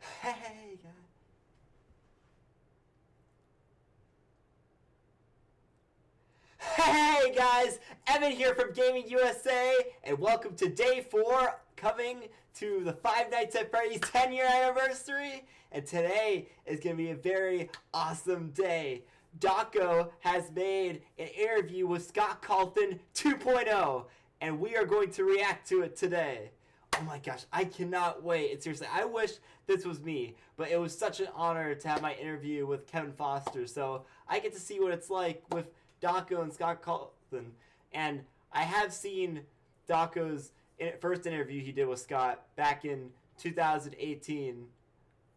Hey guys. Hey guys, Evan here from Gaming USA, and welcome to day 4, coming to the Five Nights at Freddy's 10-year anniversary. And today is going to be a very awesome day. Dawko has made an interview with Scott Cawthon 2.0, and we are going to react to it today. Oh my gosh, I cannot wait. And seriously, I wish this was me, but it was such an honor to have my interview with Kevin Foster. So I get to see what it's like with Dawko and Scott Cawthon. And I have seen Dawko's first interview he did with Scott back in 2018.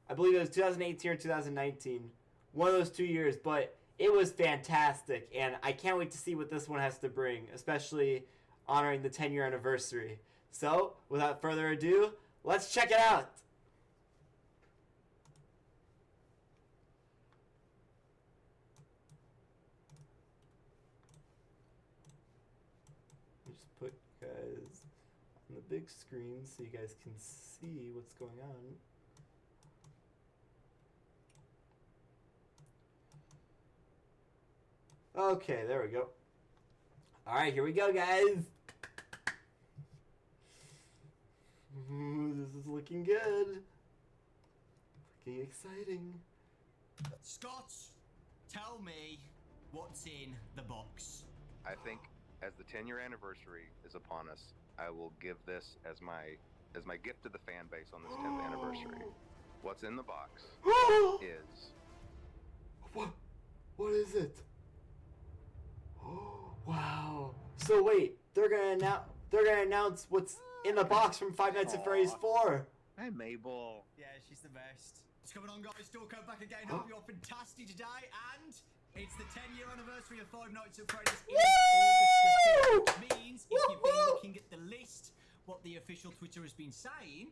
I believe it was 2018 or 2019. One of those 2 years, but it was fantastic. And I can't wait to see what this one has to bring, especially honoring the 10-year anniversary. So, without further ado, let's check it out! Just put you guys on the big screen so you guys can see what's going on. Okay, there we go. Alright, here we go, guys! Ooh, this is looking good. Looking exciting. Scott, tell me what's in the box. I think as the 10-year anniversary is upon us, I will give this as my gift to the fan base on this 10th anniversary. What's in the box is... What is it? Oh, wow. So wait, they're gonna announce what's in the box from Five Nights at Freddy's 4. Hi, Mabel. Yeah, she's the best. What's going on, guys? Dawko back again. Hope you're fantastic today. And it's the 10-year anniversary of Five Nights at Freddy's. It is August the 5th, which means if you've been looking at the list, what the official Twitter has been saying,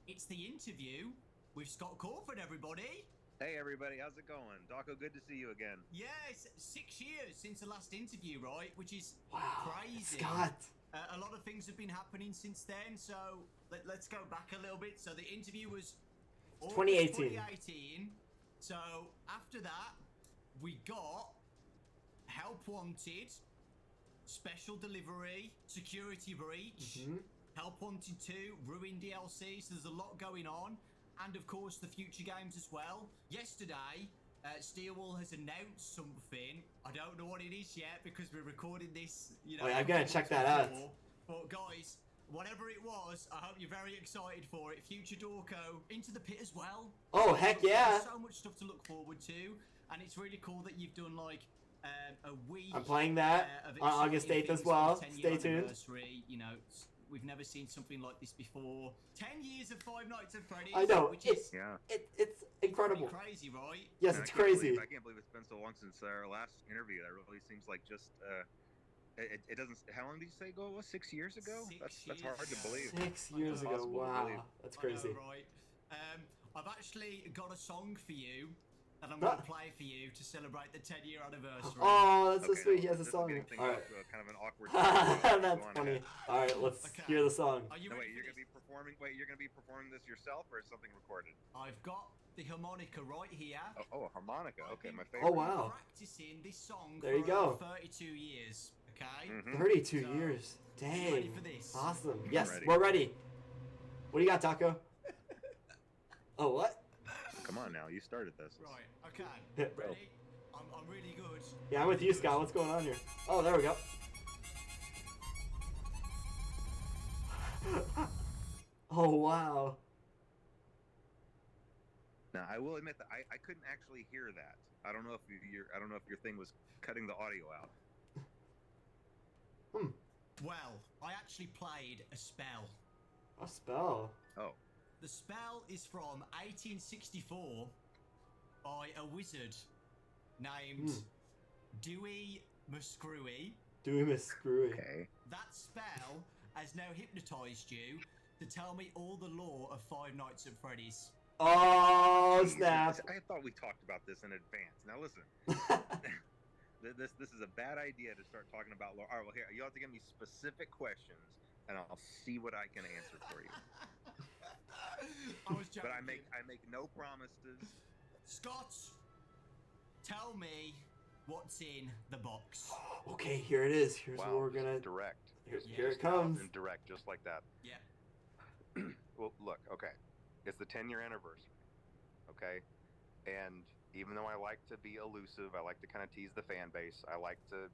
it's the interview with Scott Cawthon, everybody. Hey, everybody. How's it going? Dawko, good to see you again. Yes, 6 years since the last interview, right? Which is Wow, crazy. Scott. A lot of things have been happening since then, so let's go back a little bit. So the interview was 2018. So after that, we got Help Wanted, Special Delivery, Security Breach, Help Wanted 2, Ruin DLC, so there's a lot going on. And of course the future games as well. Yesterday, Steelwall has announced something. I don't know what it is yet because we're recording this, you know. Oh, yeah, I'm gonna check that out. But guys, whatever it was, I hope you're very excited for it. Future Dawko into the pit as well. Oh, heck yeah. There's so much stuff to look forward to, and it's really cool that you've done like a week. I'm playing that on August 8th as well. Stay tuned. You know, we've never seen something like this before. 10 years of Five Nights at Freddy's. I know, which is it's incredible. Crazy, right? Yes, it's crazy. I can't believe it's been so long since our last interview. That really seems like just it doesn't. How long did you say ago it was? 6 years ago? That's hard to believe. 6 years ago. Wow, that's crazy. I know, right? I've actually got a song for you that I'm going to play for you to celebrate the 10-year anniversary. Oh, that's so sweet. He has a song. All Right. Kind of an awkward. That's funny. All right, let's hear the song. Are you No, ready wait, you're for gonna be this? performing. Wait, you're gonna be performing this yourself, or is something recorded? I've got the harmonica right here. Oh, a harmonica. I've Okay, been my favorite. Oh, wow. practicing this song There you for go. over 32 years. Okay. 32 So, years. Dang. you ready for this? Awesome. Yes, ready. we're ready. What do you got, Dawko? Oh, what? Come on now, you started this. Right. Okay. Yeah. Ready? I'm really good. Yeah, I'm with you, Scott. What's going on here? Oh, there we go. Oh, wow. Now, I will admit that I couldn't actually hear that. I don't know if your thing was cutting the audio out. Well, I actually played a spell. A spell. Oh. The spell is from 1864 by a wizard named Dewey Muscrewy. Dewey Miss Screwy. Okay. That spell has now hypnotized you to tell me all the lore of Five Nights at Freddy's. Oh, snap. I thought we talked about this in advance. Now listen. This is a bad idea to start talking about lore. All right, well, here, you'll have to give me specific questions, and I'll see what I can answer for you. I was joking. But I make no promises. Scott, tell me what's in the box. Okay, here it is. Here's Wow, what we're gonna. direct. Here it comes. And direct, just like that. Yeah. Well, look, okay, it's the 10-year anniversary, okay, and even though I like to be elusive, I like to kind of tease the fan base. I like to,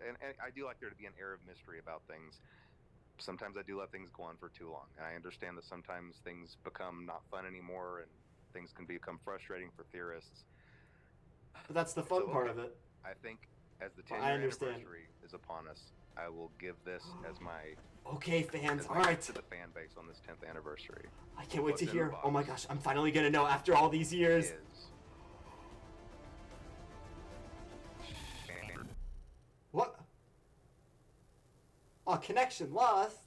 and I do like there to be an air of mystery about things. Sometimes I do let things go on for too long, and I understand that sometimes things become not fun anymore, and things can become frustrating for theorists. But that's the fun So, part okay, of it. I think as the Well, 10-year I understand. anniversary is upon us, I will give this as my Okay, fans. as All my right. gift to the fan base on this 10th anniversary. I can't wait What's to in the hear. box Oh my gosh, I'm finally gonna know after all these years. Is What? Oh, connection lost.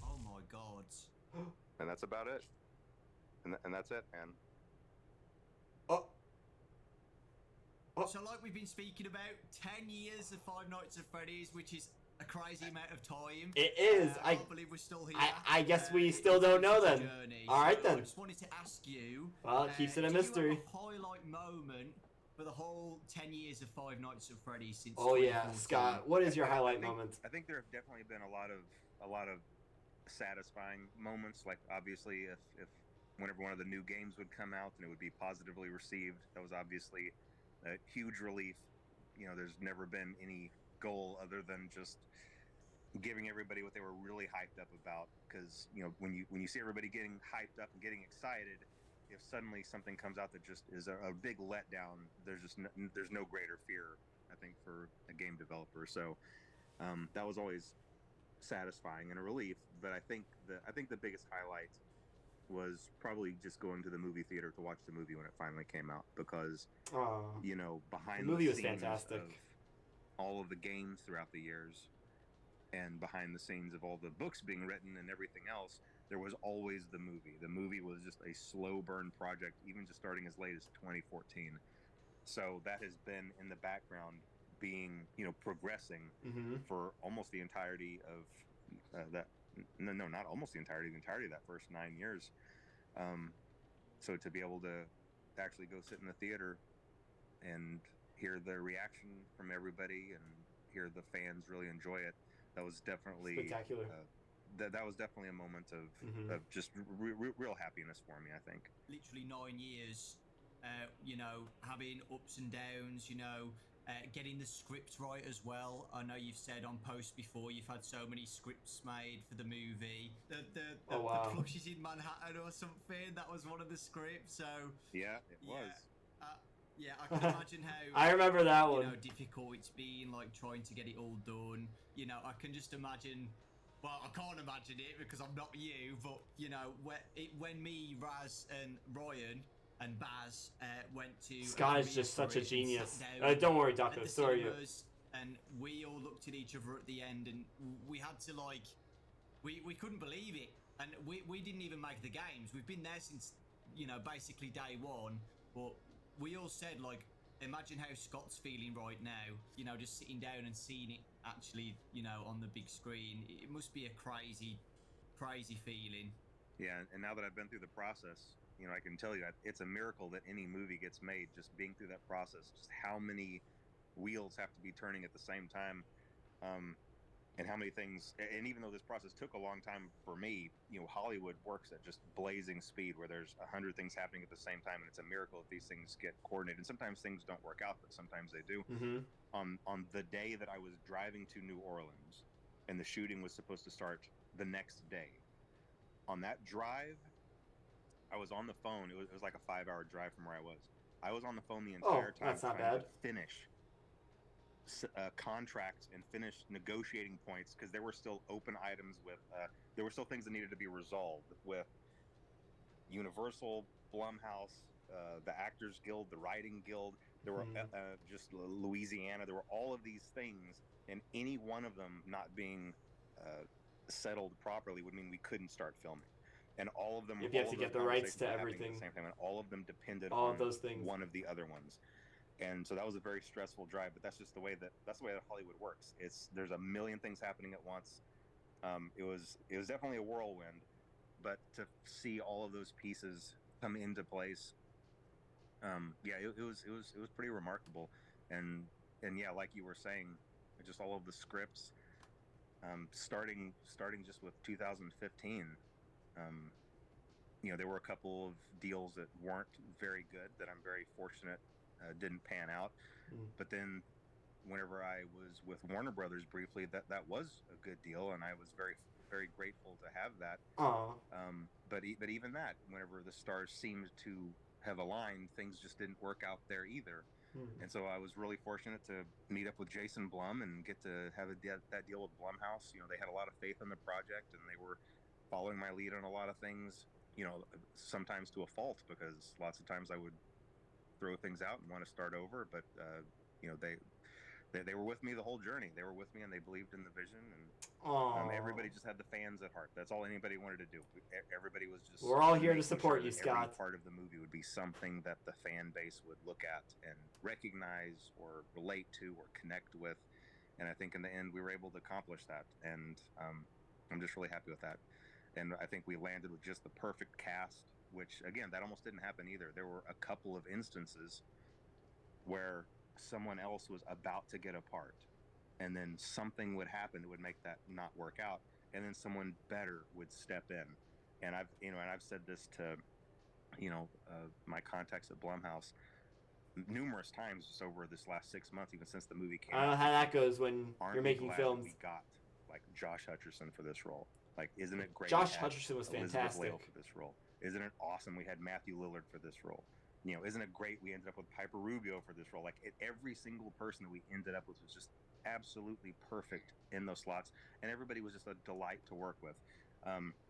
Oh my god. and that's about it. And that's it, man. Oh. Oh. So like we've been speaking about, 10 years of Five Nights at Freddy's, which is a crazy amount of time. It is. I can't believe we're still here. I guess we It's still don't know such a then. journey. All right So then. I just wanted to ask you. Well, it keeps it a do mystery. You have a highlight moment for the whole 10 years of Five Nights at Freddy's since? Oh yeah, 2014? Scott. What is your highlight think, moment? I think there have definitely been a lot of satisfying moments. Like obviously, if whenever one of the new games would come out and it would be positively received, that was obviously a huge relief. You know, there's never been any goal other than just giving everybody what they were really hyped up about. Because you know, when you see everybody getting hyped up and getting excited, if suddenly something comes out that just is a big letdown, there's no greater fear, I think, for a game developer. So that was always satisfying and a relief. But I think the biggest highlight was probably just going to the movie theater to watch the movie when it finally came out, because Oh, you know, behind the movie was scenes fantastic. of all of the games throughout the years and behind the scenes of all the books being written and everything else, there was always the movie. The movie was just a slow burn project, even just starting as late as 2014. So that has been in the background, being, you know, progressing for almost the entirety of that. No, not almost the entirety of that first 9 years. So to be able to actually go sit in the theater and hear the reaction from everybody and hear the fans really enjoy it, that was definitely spectacular. That was definitely a moment of just real happiness for me, I think. Literally 9 years, you know, having ups and downs, you know, getting the script right as well. I know you've said on post before you've had so many scripts made for the movie. The plushes in Manhattan or something, that was one of the scripts. So yeah, it was. Yeah, I can imagine how I remember that one. You know, difficult it's been, like trying to get it all done. You know, I can just imagine. Well, I can't imagine it because I'm not you, but you know, when me, Raz, and Ryan and Baz went to. Scott is just such a genius. Don't worry, Dawko. Sorry, you. And we all looked at each other at the end, and we had to like, we couldn't believe it, and we didn't even make the games. We've been there since, you know, basically day one, but we all said like, imagine how Scott's feeling right now. You know, just sitting down and seeing it actually, you know, on the big screen. It must be a crazy feeling. Yeah, and now that I've been through the process, you know, I can tell you it's a miracle that any movie gets made. Just being through that process, just how many wheels have to be turning at the same time, and how many things. And even though this process took a long time for me, you know, Hollywood works at just blazing speed, where there's 100 things happening at the same time, and it's a miracle if these things get coordinated. And sometimes things don't work out, but sometimes they do. On the day that I was driving to New Orleans, and the shooting was supposed to start the next day, on that drive, I was on the phone. It was like a 5-hour drive from where I was. I was on the phone the entire time that's not trying bad. to finish contracts and finish negotiating points, because there were still open items with there were still things that needed to be resolved with Universal, Blumhouse, the Actors Guild, the Writing Guild. There were just Louisiana. There were all of these things, and any one of them not being settled properly would mean we couldn't start filming. And all of them, you have to get the rights to everything at the same time, and all of them depended all on of those things. one of the other ones. And so that was a very stressful drive, but that's just the way that Hollywood works. There's a million things happening at once. It was definitely a whirlwind, but to see all of those pieces come into place, yeah, it was pretty remarkable, and yeah, like you were saying, just all of the scripts, starting just with 2015. Um, there were a couple of deals that weren't very good that I'm very fortunate didn't pan out. Mm. But then, whenever I was with Warner Brothers briefly, that was a good deal, and I was very very grateful to have that. Aw. But even that, whenever the stars seemed to have aligned, things just didn't work out there either. Mm. And so I was really fortunate to meet up with Jason Blum and get to have that deal with Blumhouse. They had a lot of faith in the project, and they were following my lead on a lot of things. Sometimes to a fault, because lots of times I would throw things out and want to start over. But they were with me the whole journey. They were with me, and they believed in the vision. And Aw. everybody just had the fans at heart. That's all anybody wanted to do. Everybody was just. We're all here to making support sure you, that Scott. Every part of the movie would be something that the fan base would look at and recognize or relate to or connect with. And I think in the end we were able to accomplish that. And I'm just really happy with that. And I think we landed with just the perfect cast, which again, that almost didn't happen either. There were a couple of instances where someone else was about to get a part, and then something would happen that would make that not work out, and then someone better would step in. And I've said this to my contacts at Blumhouse numerous times just over this last 6 months, even since the movie came I don't know out. how that goes when Aren't you're we making glad films. that we got like Josh Hutcherson for this role? Like, isn't it great? Josh we had Hutcherson was Elizabeth fantastic. Lail for this role. Isn't it awesome? We had Matthew Lillard for this role. Isn't it great? We ended up with Piper Rubio for this role. Like, every single person that we ended up with was just absolutely perfect in those slots, and everybody was just a delight to work with.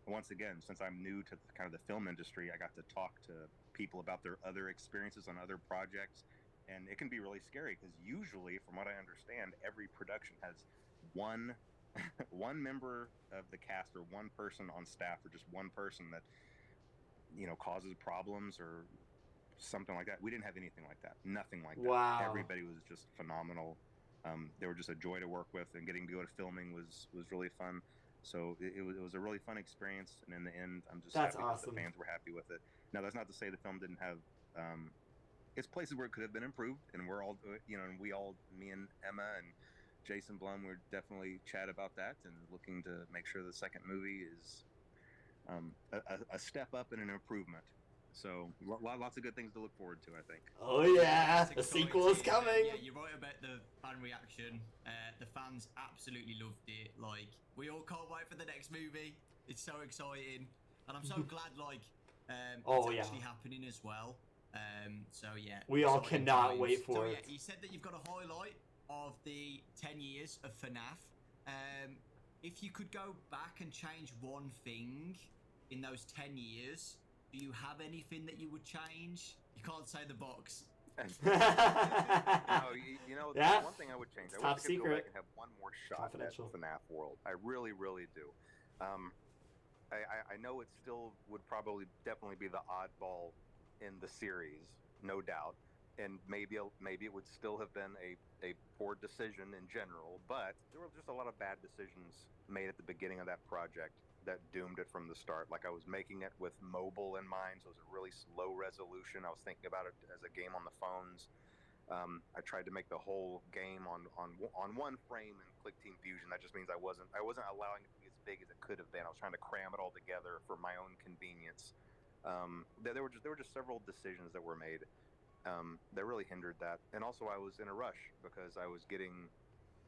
Once again, since I'm new to kind of the film industry, I got to talk to people about their other experiences on other projects, and it can be really scary because usually, from what I understand, every production has one one member of the cast or one person on staff or just one person that causes problems or something like that. We didn't have anything like that. Nothing like that. Wow. Everybody was just phenomenal. They were just a joy to work with, and getting to go to filming was really fun. So it was a really fun experience, and in the end, I'm just That's happy awesome. that the fans were happy with it. Now, that's not to say the film didn't have it's places where it could have been improved, and we're all and me and Emma and Jason Blum, we're definitely chat about that and looking to make sure the second movie is a step up and an improvement. So lots of good things to look forward to, I think. Oh yeah, It's the sequel is exciting. coming. Yeah, you're right about the fan reaction. The fans absolutely loved it. Like, we all can't wait for the next movie. It's so exciting, and I'm so glad it's actually happening as well. So yeah, We all exciting cannot times. wait for so, it. Yeah, you said that you've got a highlight of the 10 years of FNAF. If you could go back and change one thing in those 10 years, do you have anything that you would change? You can't say the box. No, Yeah. one thing I would change. It's I top wish I could go secret. back and have one more shot at Confidential. FNAF world. I really, really do. I know it still would definitely be the oddball in the series, no doubt, and maybe it would still have been a poor decision in general, but there were just a lot of bad decisions made at the beginning of that project that doomed it from the start. Like, I was making it with mobile in mind, so it was a really low resolution. I was thinking about it as a game on the phones. I tried to make the whole game on one frame in Click Team Fusion. That just means I wasn't allowing it to be as big as it could have been. I was trying to cram it all together for my own convenience. There were just several decisions that were made that really hindered that. And also, I was in a rush because I was getting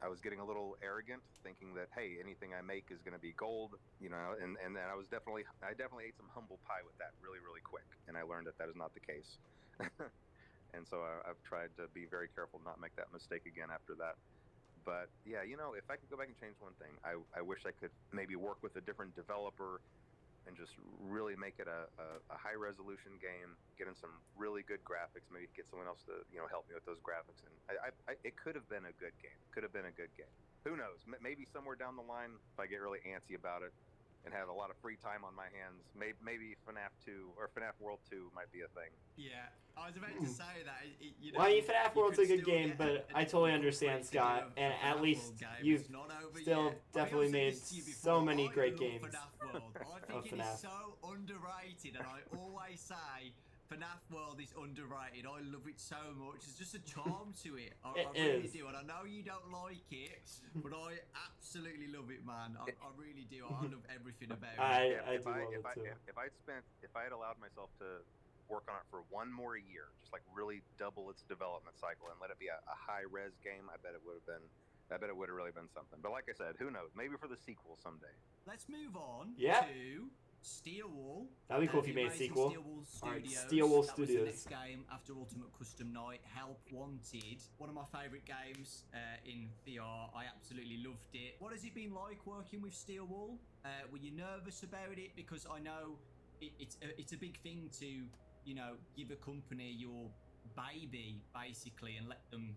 a little arrogant, thinking that, hey, anything I make is going to be gold, and I definitely ate some humble pie with that really, really quick, and I learned that is not the case. And so I've tried to be very careful not make that mistake again after that. But yeah, if I could go back and change one thing, I wish I could maybe work with a different developer and just really make it a high resolution game, get in some really good graphics, maybe get someone else to help me with those graphics. And it could have been a good game. Who knows? Maybe somewhere down the line, if I get really antsy about it, and have a lot of free time on my hands, maybe FNAF 2 or FNAF World 2 might be a thing. Yeah, I was about to say that. You know, Well, FNAF you World's could a good still game, get but a I totally good understand, place to do Scott. a And at FNAF least World game. you've It's not over still yet. definitely I think I've made said this to you so before, many I great love games FNAF World. I of think it FNAF. is so underrated, and I always say FNAF World is underrated. I love it so much. There's just a charm to it. I really is. do, and I know you don't like it, but I absolutely love it, man. I really do. I love everything about it. I do love it too. If I had allowed myself to work on it for one more year, just like really double its development cycle and let it be a high res game, I bet it would have really been something. But like I said, who knows? Maybe for the sequel someday. Let's move on Yeah. to Steel Wall. That'd be cool if you the made a amazing sequel. Steel Wall All right, Studios. Steel Wall that was Studios. the next game after Ultimate Custom Night. Help Wanted. One of my favourite games in VR. I absolutely loved it. What has it been like working with Steel Wall? Were you nervous about it? Because I know it's a big thing to, you know, give a company your baby basically and let them,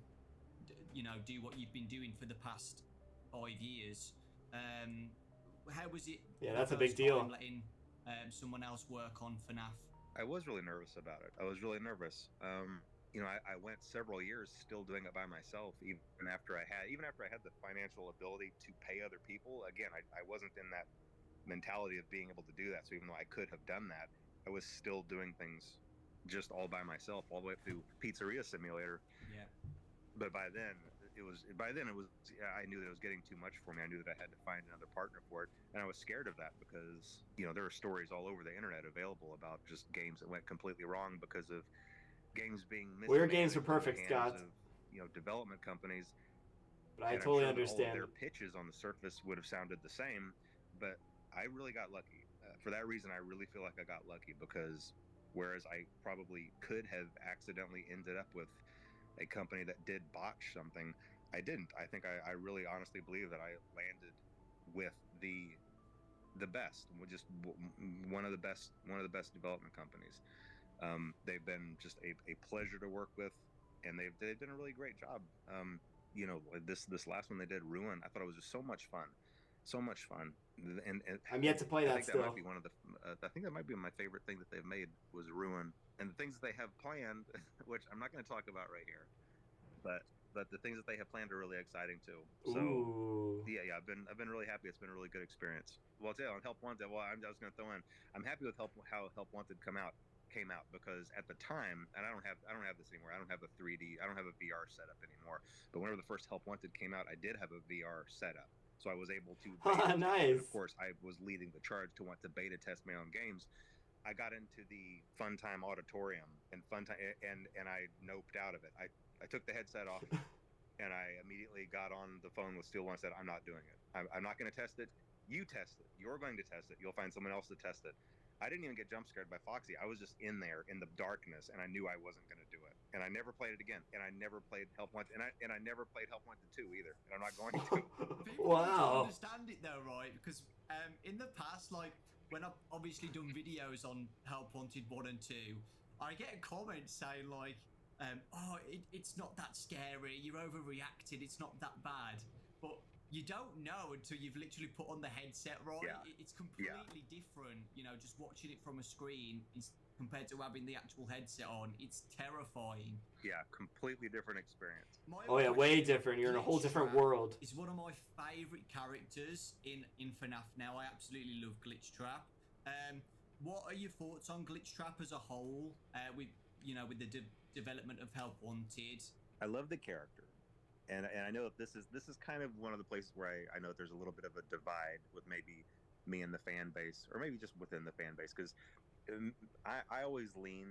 you know, do what you've been doing for the past 5 years. How was it? Yeah, the that's a big first deal. time letting someone else work on FNAF? I was really nervous about it. I was really nervous. You know, I went several years still doing it by myself, even after I had the financial ability to pay other people. Again, I wasn't in that mentality of being able to do that. So even though I could have done that, I was still doing things just all by myself, all the way up through Pizzeria Simulator. Yeah. But by then it was I knew that it was getting too much for me. I knew that I had to find another partner for it, and I was scared of that because, you know, there are stories all over the internet available about just games that went completely wrong because of games being mismanaged. Weird games are in the perfect, hands Scott. of, you know, development companies. But I And I'm totally sure that all of understand. their pitches on the surface would have sounded the same, but I really got lucky. For that reason, I really feel like I got lucky, because whereas I probably could have accidentally ended up with a company that did botch something, I didn't. I think I really honestly believe that I landed with the best, just one of the best development companies. They've been just a pleasure to work with, and they've done a really great job. You know, this last one they did, Ruin, I thought it was just so much fun. And I'm yet to play that still. Might be one of the I think that might be my favorite thing that they've made was Ruin. And the things that they have planned, which I'm not going to talk about right here, but the things that they have planned are really exciting too. So Ooh. yeah, I've been really happy. It's been a really good experience. Well, I'll tell you, on Help Wanted, I was going to throw in, I'm happy with how Help Wanted came out, because at the time, and I don't have this anymore. I don't have a 3D, I don't have a VR setup anymore. But whenever the first Help Wanted came out, I did have a VR setup, so I was able to beta Nice. and of course, I was leading the charge to want to beta test my own games. I got into the Funtime Auditorium and I noped out of it. I took the headset off and I immediately got on the phone with Steel One and said, I'm not doing it. I'm not going to test it. You test it. You're going to test it. You'll find someone else to test it. I didn't even get jump scared by Foxy. I was just in there in the darkness, and I knew I wasn't going to do it. And I never played it again. And I never played Help Wanted. And I never played Help Wanted 2 either. And I'm not going to. People need to Wow. understand it though, right? Because in the past, like when I've obviously done videos on Help Wanted 1 and 2, I get comments saying like, oh, it's not that scary, you're overreacted, it's not that bad. But you don't know until you've literally put on the headset, right? Yeah. It's completely different, you know, just watching it from a screen is compared to having the actual headset on. It's terrifying. Yeah, completely different experience. Oh yeah, way different. You're in a whole different world. Is one of my favourite characters in FNAF now. I absolutely love Glitch Trap. What are your thoughts on Glitch Trap as a whole, with the development of Help Wanted? I love the character, and I know that this is kind of one of the places where I know that there's a little bit of a divide with maybe me and the fan base, or maybe just within the fan base, because I always lean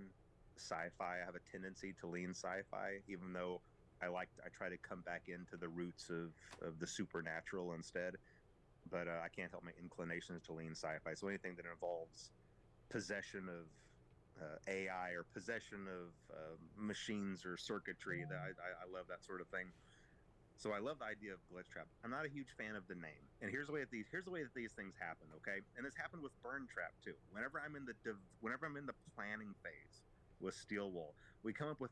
sci-fi. I have a tendency to lean sci-fi, even though I try to come back into the roots of the supernatural instead. But I can't help my inclinations to lean sci-fi. So anything that involves possession of AI or possession of machines or circuitry, that I love that sort of thing. So I love the idea of Glitch Trap. I'm not a huge fan of the name, and here's the way that these things happen. Okay, and this happened with Burn Trap too. Whenever I'm in the planning phase with Steel Wool, we come up with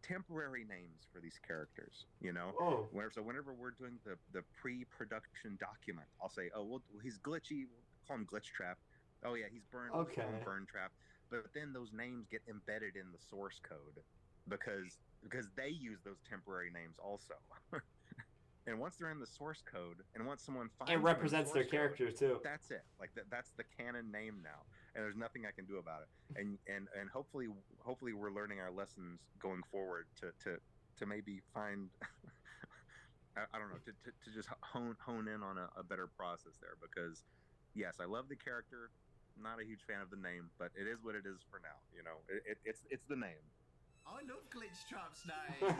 temporary names for these characters. You know, Oh. whenever we're doing the pre-production document, I'll say, oh, well, he's glitchy. call him Glitch Trap. Oh yeah, he's Burn. Let's call him Okay. Burn Trap. But then those names get embedded in the source code because they use those temporary names also. And once they're in the source code, and once someone finds It them in the represents their source code, character too. that's it. Like that's the canon name now, and there's nothing I can do about it. And hopefully we're learning our lessons going forward to maybe find I don't know to just hone in on a better process there, because yes, I love the character. Not a huge fan of the name, but it is what it is for now. You know, it's the name. I love Glitch Trap's name.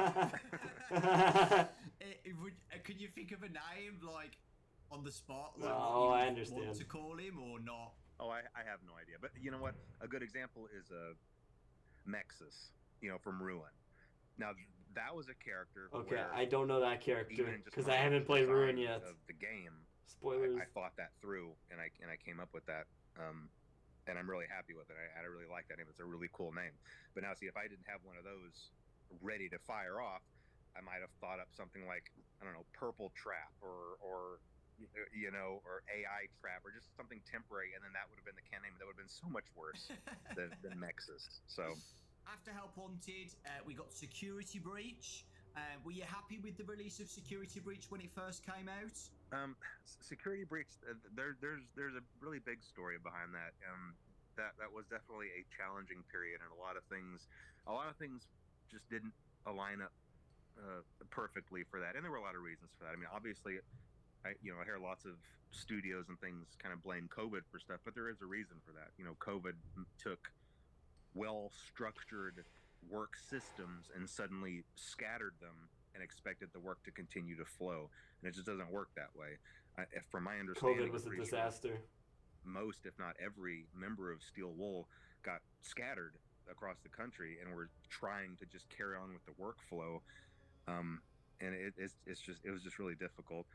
Can you think of a name like on the spot? Like Oh, what I you understand. want to call him or not? Oh, I have no idea. But you know what? A good example is Nexus, from Ruin. Now that was a character. Okay, where I don't know that character even just because when I I haven't played designed Ruin yet. Of the game, Spoilers. I thought that through, and I came up with that. And I'm really happy with it. I really like that name. It's a really cool name. But now, see, if I didn't have one of those ready to fire off, I might have thought up something like, I don't know, Purple Trap or AI Trap, or just something temporary, and then that would have been the can name. That would have been so much worse than Nexus. So After Help Wanted, we got Security Breach. Were you happy with the release of Security Breach when it first came out? Security Breach, there's a really big story behind that. That was definitely a challenging period, and a lot of things just didn't align up perfectly for that, and there were a lot of reasons for that. I mean, obviously, I hear lots of studios and things kind of blame COVID for stuff, but there is a reason for that. COVID took well-structured work systems and suddenly scattered them and expected the work to continue to flow, and it just doesn't work that way. From my understanding, COVID was a I'm pretty disaster. sure most, if not every, member of Steel Wool got scattered across the country and were trying to just carry on with the workflow, and it was just really difficult.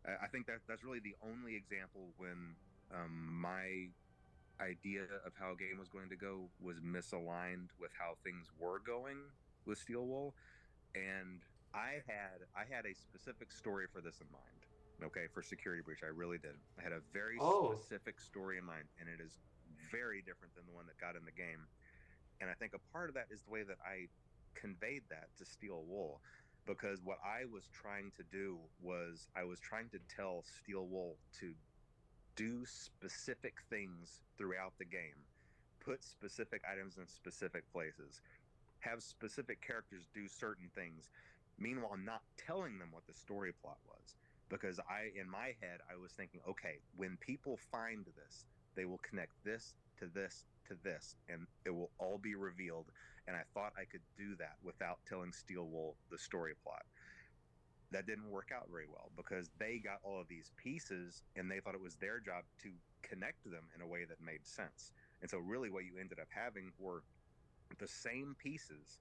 I think that's really the only example when my idea of how a game was going to go was misaligned with how things were going with Steel Wool, and I had a specific story for this in mind. Okay, for Security Breach, I really did. I had a very specific story in mind, and it is very different than the one that got in the game. And I think a part of that is the way that I conveyed that to Steel Wool, because what I was trying to do was I was trying to tell Steel Wool to do specific things throughout the game, put specific items in specific places, have specific characters do certain things, meanwhile not telling them what the story plot was. Because in my head, I was thinking, okay, when people find this, they will connect this to this to this, and it will all be revealed. And I thought I could do that without telling Steel Wool the story plot. That didn't work out very well, because they got all of these pieces and they thought it was their job to connect them in a way that made sense. And so really what you ended up having were the same pieces,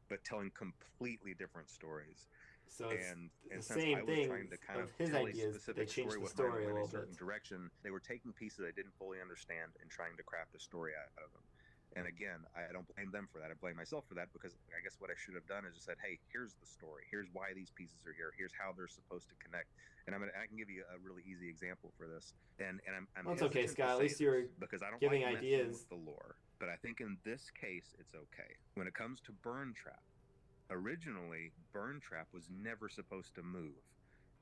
but telling completely different stories. So it's and the since same I was thing trying to kind of his tell a ideas, but they specific changed story the with story a in a little certain bit. direction, they were taking pieces I didn't fully understand and trying to craft a story out of them. And again, I don't blame them for that. I blame myself for that, because I guess what I should have done is just said, hey, here's the story. Here's why these pieces are here. Here's how they're supposed to connect. And I can give you a really easy example for this. And I'm Well, it's okay, hesitant to Scott. At say least you're this because I don't giving like messing ideas. with the lore. But I think in this case, it's okay. When it comes to Burn Trap, originally, Burn Trap was never supposed to move.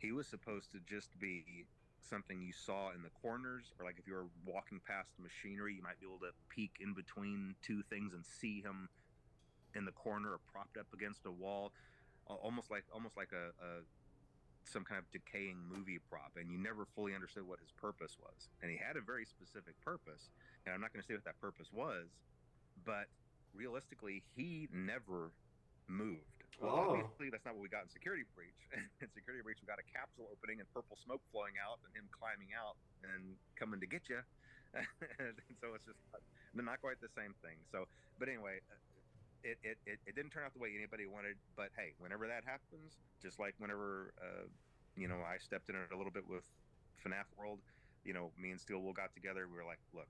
He was supposed to just be something you saw in the corners, or like if you were walking past machinery, you might be able to peek in between two things and see him in the corner or propped up against a wall, almost like a some kind of decaying movie prop, and you never fully understood what his purpose was. And he had a very specific purpose, and I'm not going to say what that purpose was, but realistically, he never moved. Well, obviously, that's not what we got in Security Breach. In Security Breach, we got a capsule opening and purple smoke flowing out, and him climbing out and coming to get you. And so it's just not quite the same thing. So, but anyway, it didn't turn out the way anybody wanted. But hey, whenever that happens, just like whenever I stepped in it a little bit with FNAF World, me and Steel Wool got together. We were like, look,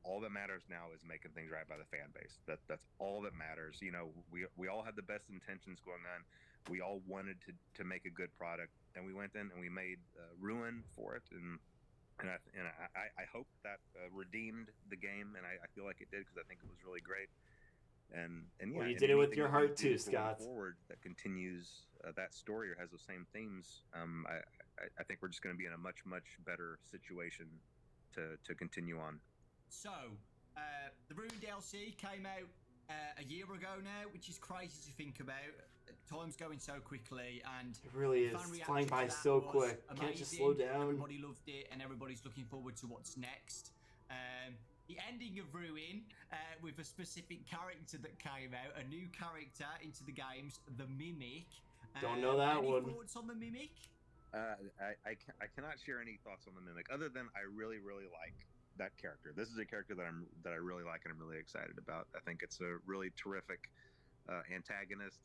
all that matters now is making things right by the fan base. That's all that matters. We all had the best intentions going on. We all wanted to make a good product, and we went in and we made Ruin for it, and I hope that redeemed the game, and I feel like it did because I think it was really great. And yeah, Well, you and did it with anything your that we heart do too, going Scott. forward that continues that story or has those same themes, I think we're just going to be in a much better situation to continue on. So, the Ruin DLC came out a year ago now, which is crazy to think about. Time's going so quickly, and It really is. fan It's reaction flying by to that so was quick. amazing. Can't just slow down. Everybody loved it, and everybody's looking forward to what's next. The ending of Ruin, with a specific character that came out, a new character into the games, the Mimic. Don't know that any one. thoughts on the Mimic? I cannot share any thoughts on the Mimic other than I really like that character. This is a character that I really like and I'm really excited about. I think it's a really terrific antagonist,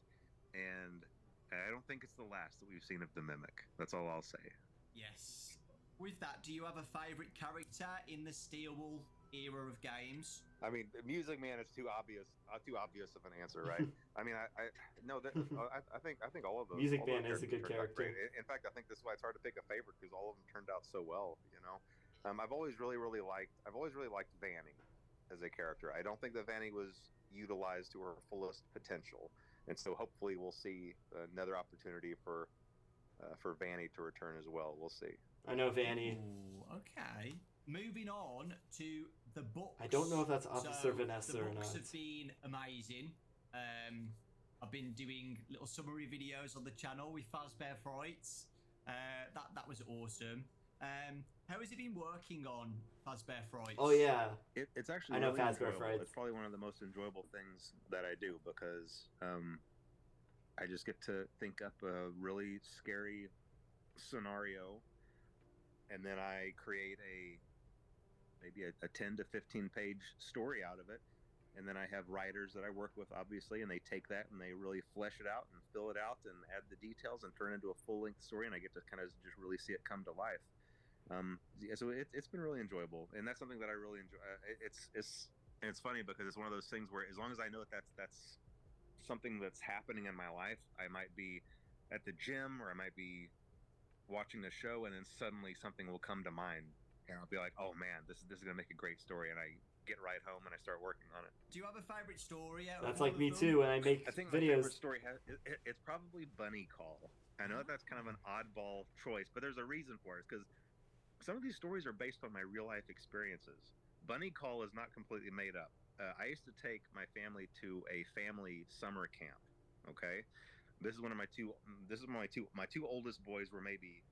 and I don't think it's the last that we've seen of the Mimic. That's all I'll say. Yes. With that, do you have a favorite character in the Steelwool era of games? I mean, Music Man is too obvious of an answer, right? I mean, I think all of those. Music all Man those is a good characters turned out character. great. In fact, I think this is why it's hard to pick a favorite because all of them turned out so well. You know, I've always really liked Vanny as a character. I don't think that Vanny was utilized to her fullest potential, and so hopefully we'll see another opportunity for Vanny to return as well. We'll see. I know Vanny. Ooh, okay. Moving on to the books. I don't know if that's Officer Vanessa or not. The books have been amazing. I've been doing little summary videos on the channel with Fazbear Frights. That was awesome. How has it been working on Fazbear Frights? Oh yeah, it's actually I know really Fazbear enjoyable. Frights. It's probably one of the most enjoyable things that I do because I just get to think up a really scary scenario, and then I create maybe a 10 to 15 page story out of it, and then I have writers that I work with, obviously, and they take that and they really flesh it out and fill it out and add the details and turn it into a full-length story, and I get to kind of just really see it come to life. So it's been really enjoyable, and that's something that I really enjoy. It's funny because it's one of those things where as long as I know that's something that's happening in my life, I might be at the gym or I might be watching the show, and then suddenly something will come to mind, and I'll be like, "Oh man, this is gonna make a great story," and I get right home and I start working on it. Do you have a favorite story out that's of all like me of them? too when I make I think my favorite videos. story it's probably Bunny Call. I know that's kind of an oddball choice, but there's a reason for it because some of these stories are based on my real life experiences. Bunny Call is not completely made up. I used to take my family to a family summer camp. Okay, this is one of my two. This is my two oldest boys were maybe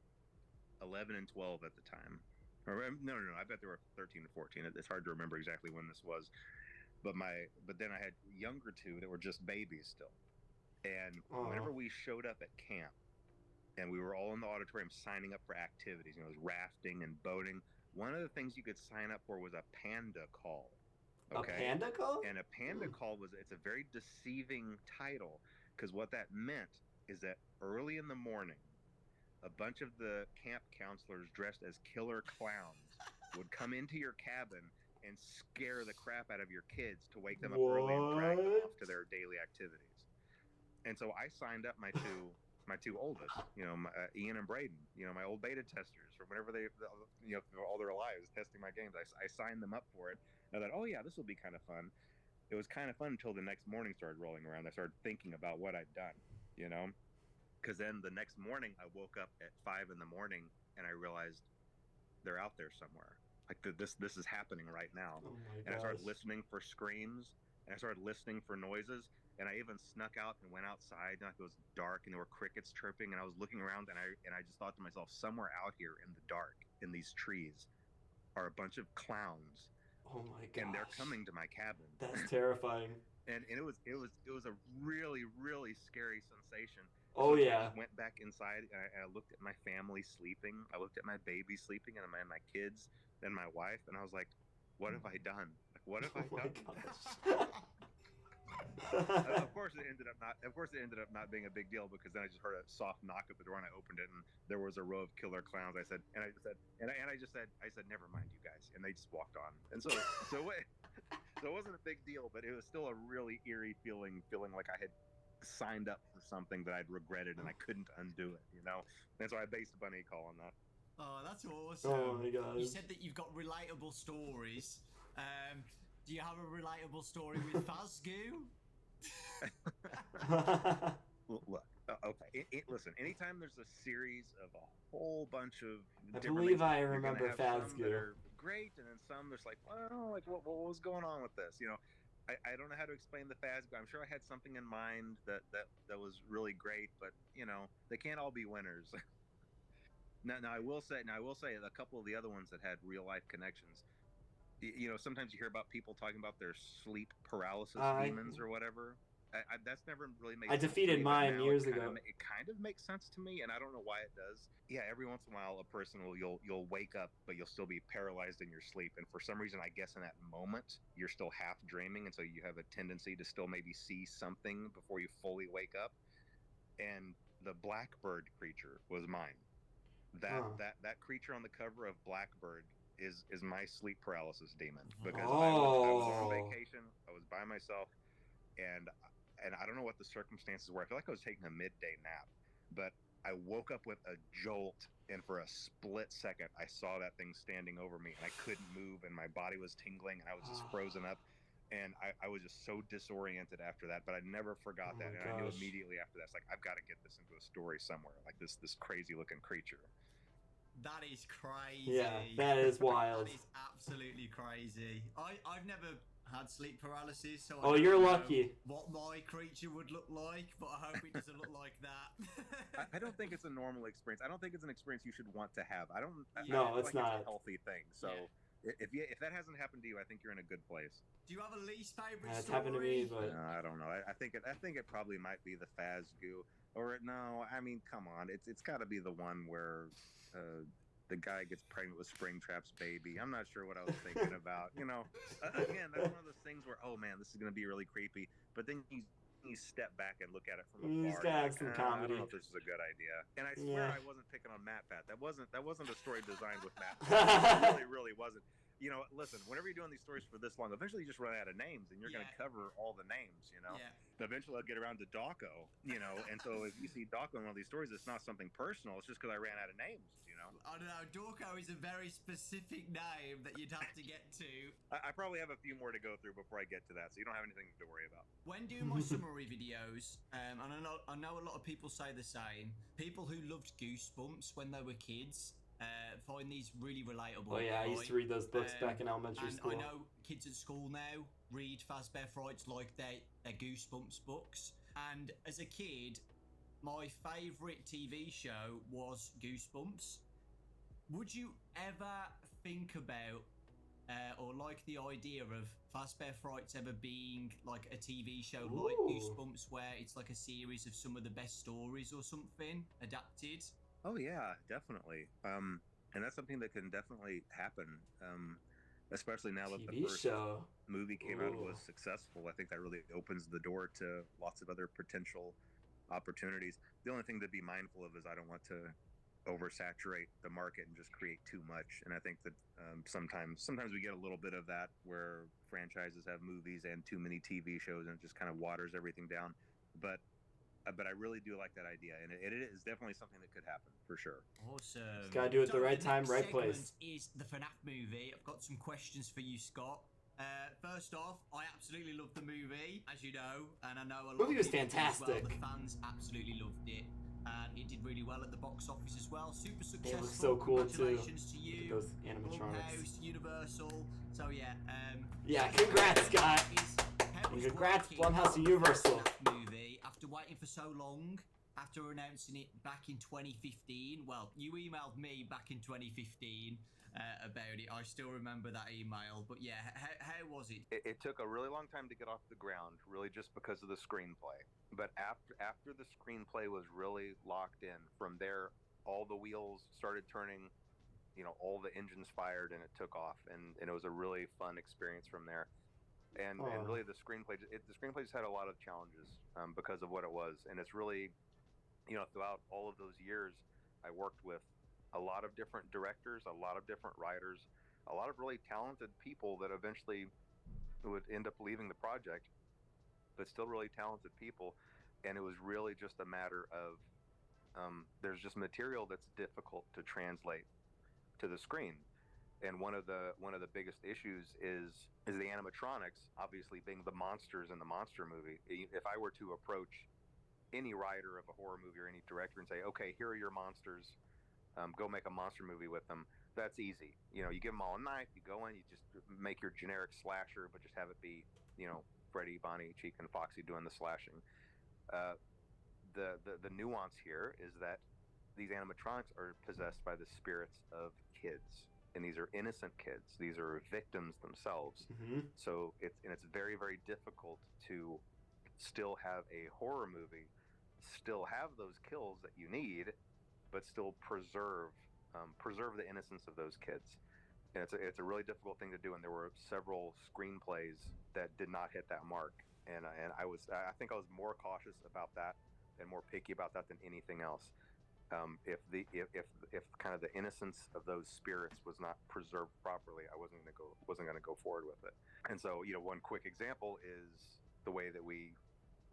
11 and 12 at the time. Or no. I bet they were 13 and 14. It's hard to remember exactly when this was. But then I had younger two that were just babies still. And whenever we showed up at camp, and we were all in the auditorium signing up for activities, it was rafting and boating. One of the things you could sign up for was a panda call. Okay? A panda call? And a panda call it's a very deceiving title because what that meant is that early in the morning, a bunch of the camp counselors dressed as killer clowns would come into your cabin and scare the crap out of your kids to wake them up early and drag them off to their daily activities. And so I signed up my two oldest, Ian and Braden, my old beta testers from whenever all their lives testing my games. I signed them up for it. And I thought, oh yeah, this will be kind of fun. It was kind of fun until the next morning started rolling around. I started thinking about what I'd done, because then the next morning I woke up at 5 a.m. and I realized they're out there somewhere. Like this is happening right now. Oh my and I started gosh. listening for screams, and I started listening for noises. And I even snuck out and went outside, and it was dark, and there were crickets chirping, and I was looking around, and I just thought to myself, somewhere out here in the dark, in these trees, are a bunch of clowns. Oh my gosh. And they're coming to my cabin. That's terrifying. And it was a really, really scary sensation. Oh so yeah. I just went back inside and I looked at my family sleeping. I looked at my baby sleeping and my kids and my wife, and I was like, what have I done? Like, what have I done? Gosh. Of course, it ended up not being a big deal because then I just heard a soft knock at the door and I opened it and there was a row of killer clowns. I said, never mind, you guys, and they just walked on. And so it wasn't a big deal, but it was still a really eerie feeling like I had signed up for something that I'd regretted and I couldn't undo it, And so I based Bunny Call on that. Oh, that's awesome. Oh my gosh. You said that you've got relatable stories. Do you have a relatable story with Fazgoo? Look, okay. Listen, anytime there's a series of a whole bunch of I different believe things, I you're gonna remember have some that Fazgoo. are great, and then some there's like, well, like what was going on with this? You know, I don't know how to explain the Fazbear. I'm sure I had something in mind that was really great, but you know, they can't all be winners. Now I will say, a couple of the other ones that had real life connections. You know, sometimes you hear about people talking about their sleep paralysis demons or whatever. That's never really made I sense to defeated me, but mine now years ago. it kind of makes sense to me, and I don't know why it does. Yeah, every once in a while, a person will you'll wake up, but you'll still be paralyzed in your sleep, and for some reason, I guess in that moment, you're still half dreaming, and so you have a tendency to still maybe see something before you fully wake up. And the Blackbird creature was mine. That creature on the cover of Blackbird is my sleep paralysis demon, because I was on vacation, I was by myself, and I don't know what the circumstances were. I feel like I was taking a midday nap, but I woke up with a jolt, and for a split second, I saw that thing standing over me, and I couldn't move, and my body was tingling, and I was just frozen up. And I was just so disoriented after that, but I never forgot that, and I knew immediately after that, it's like, I've got to get this into a story somewhere, like this crazy looking creature. That is crazy. Yeah, that is wild. That is absolutely crazy. I've never had sleep paralysis, so Oh, I you're don't know lucky. what my creature would look like, but I hope it doesn't look like that. I don't think it's a normal experience. I don't think it's an experience you should want to have. I don't. No, I it's like not. It's a healthy thing. So if that hasn't happened to you, I think you're in a good place. Do you have a least favorite It's story? happened to me, but I don't know. I think it probably might be the Fazgoo, or no. I mean, come on. It's got to be the one where the guy gets pregnant with Springtrap's baby. I'm not sure what I was thinking about. You know, again, that's one of those things where, oh man, this is going to be really creepy. But then you step back and look at it from afar. He's gotta have some I comedy. don't know if this is a good idea. And I swear I wasn't picking on Matt Pat. That wasn't a story designed with Matt Pat. It really wasn't. You know, listen, whenever you're doing these stories for this long, eventually you just run out of names, and you're going to cover all the names, you know? Yeah. Eventually I'll get around to Dawko, you know? And so if you see Dawko in one of these stories, it's not something personal. It's just because I ran out of names, you know? I don't know. Dawko is a very specific name that you'd have to get to. I probably have a few more to go through before I get to that, so you don't have anything to worry about. When doing my summary videos, and I know a lot of people say the same, people who loved Goosebumps when they were kids find these really relatable. Oh yeah, I used to read those books back in elementary school. I know kids at school now read Fazbear Frights like their Goosebumps books. And as a kid, my favourite TV show was Goosebumps. Would you ever think about or like the idea of Fazbear Frights ever being like a TV show like Goosebumps, where it's like a series of some of the best stories or something adapted? Oh yeah, definitely. And that's something that can definitely happen. Especially now that the first movie came out and was successful. I think that really opens the door to lots of other potential opportunities. The only thing to be mindful of is I don't want to oversaturate the market and just create too much. And I think that sometimes we get a little bit of that, where franchises have movies and too many TV shows, and it just kind of waters everything down. But I really do like that idea, and it is definitely something that could happen for sure. Awesome. Just gotta do it at the right time, right place. Is the FNAF movie. I've got some questions for you, Scott. First off, I absolutely loved the movie, as you know, and I know a lot movie was fantastic. Well. The fans absolutely loved it, and it did really well at the box office as well. Super successful. It was so cool too. Congratulations to you. Those animatronics. House, Universal. So yeah. Yeah, congrats, Scott. And congrats, Blumhouse and Universal. Movie, after waiting for so long, after announcing it back in 2015. Well, you emailed me back in 2015 about it. I still remember that email. But yeah, how was it? It took a really long time to get off the ground, really just because of the screenplay. But after the screenplay was really locked in, from there, all the wheels started turning. You know, all the engines fired, and it took off, and it was a really fun experience from there. And really, the screenplay just had a lot of challenges because of what it was, and it's really, you know, throughout all of those years, I worked with a lot of different directors, a lot of different writers, a lot of really talented people that eventually would end up leaving the project, but still really talented people. And it was really just a matter of there's just material that's difficult to translate to the screen. And one of the biggest issues is the animatronics, obviously being the monsters in the monster movie. If I were to approach any writer of a horror movie or any director and say, okay, here are your monsters, go make a monster movie with them, that's easy. You give them all a knife, you go in, you just make your generic slasher, but just have it be, Freddy, Bonnie, Chica, and Foxy doing the slashing. The nuance here is that these animatronics are possessed by the spirits of kids, and these are innocent kids. These are victims themselves. So it's very, very difficult to still have a horror movie, still have those kills that you need, but still preserve the innocence of those kids. And it's a really difficult thing to do. And there were several screenplays that did not hit that mark. And I think I was more cautious about that and more picky about that than anything else. If kind of the innocence of those spirits was not preserved properly, I wasn't going to go forward with it. And so, one quick example is the way that we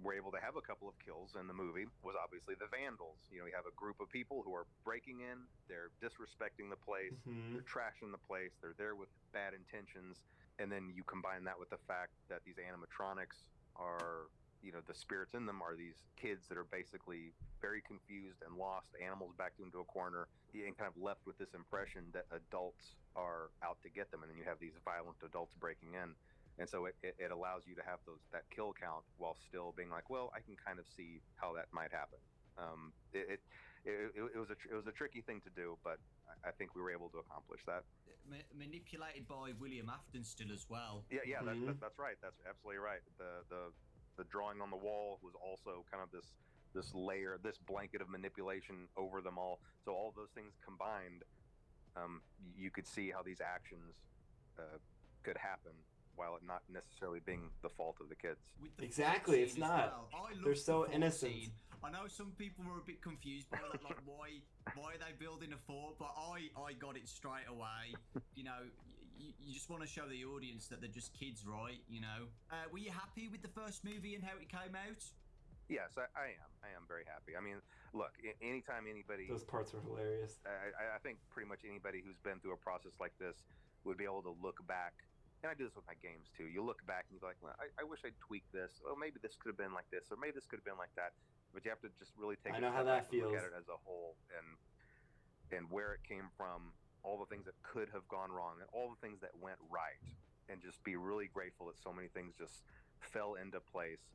were able to have a couple of kills in the movie was obviously the vandals. You have a group of people who are breaking in, they're disrespecting the place, they're trashing the place, they're there with bad intentions, and then you combine that with the fact that these animatronics are, the spirits in them are these kids that are basically very confused and lost, animals backed into a corner, and kind of left with this impression that adults are out to get them, and then you have these violent adults breaking in. And so it allows you to have that kill count while still being like, well, I can kind of see how that might happen. It was a tricky thing to do, but I think we were able to accomplish that. Manipulated by William Afton still as well. Yeah, that's right. That's absolutely right. The drawing on the wall was also kind of this layer, this blanket of manipulation over them all. So all those things combined, you could see how these actions could happen, while it not necessarily being the fault of the kids. Exactly, it's not. Well. They're so innocent. Scene. I know some people were a bit confused by that, like why are they building a fort? But I got it straight away. You just want to show the audience that they're just kids, right? Were you happy with the first movie and how it came out? Yes, I am. I am very happy. I mean, look, anytime anybody... Those parts were hilarious. I think pretty much anybody who's been through a process like this would be able to look back. And I do this with my games too. You look back and you're like, well, I wish I'd tweaked this. Oh, maybe this could have been like this, or maybe this could have been like that. But you have to just really take a step back and look at it as a whole, and where it came from, all the things that could have gone wrong, and all the things that went right, and just be really grateful that so many things just fell into place.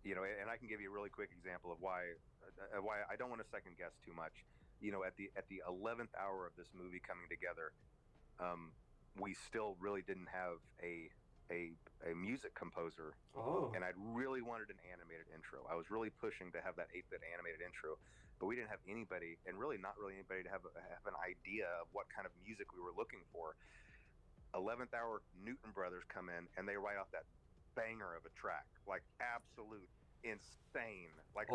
And I can give you a really quick example of why I don't want to second guess too much. At the 11th hour of this movie coming together, we still really didn't have a music composer. And I really wanted an animated intro. I was really pushing to have that 8-bit animated intro, but we didn't have anybody, and really not really anybody, to have an idea of what kind of music we were looking for. 11th hour, Newton Brothers come in and they write out that banger of a track, like absolute insane. Like,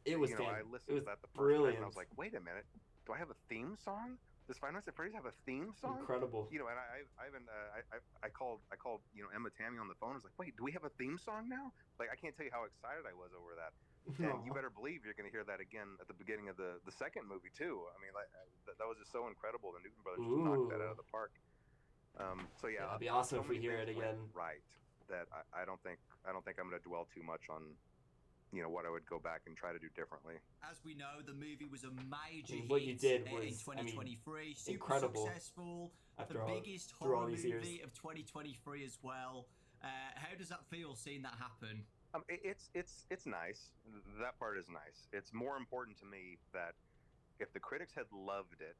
it was. I listened to that the first brilliant. time and I was like, wait a minute, do I have a theme song? Does Five Nights at Freddy's have a theme song? Incredible. And I called Emma Tammy on the phone. I was like, wait, do we have a theme song now? Like, I can't tell you how excited I was over that. And you better believe you're going to hear that again at the beginning of the second movie too. I mean, that was just so incredible. The Newton Brothers just knocked that out of the park. So yeah, it'd be awesome if we hear it again. Right. That I don't think I'm going to dwell too much on what I would go back and try to do differently. As we know, the movie was a major hit what you did was, in 2023. Super incredible. Successful. After the all, biggest horror movie years. of 2023 as well. How does that feel, seeing that happen? It's nice. That part is nice. It's more important to me that if the critics had loved it,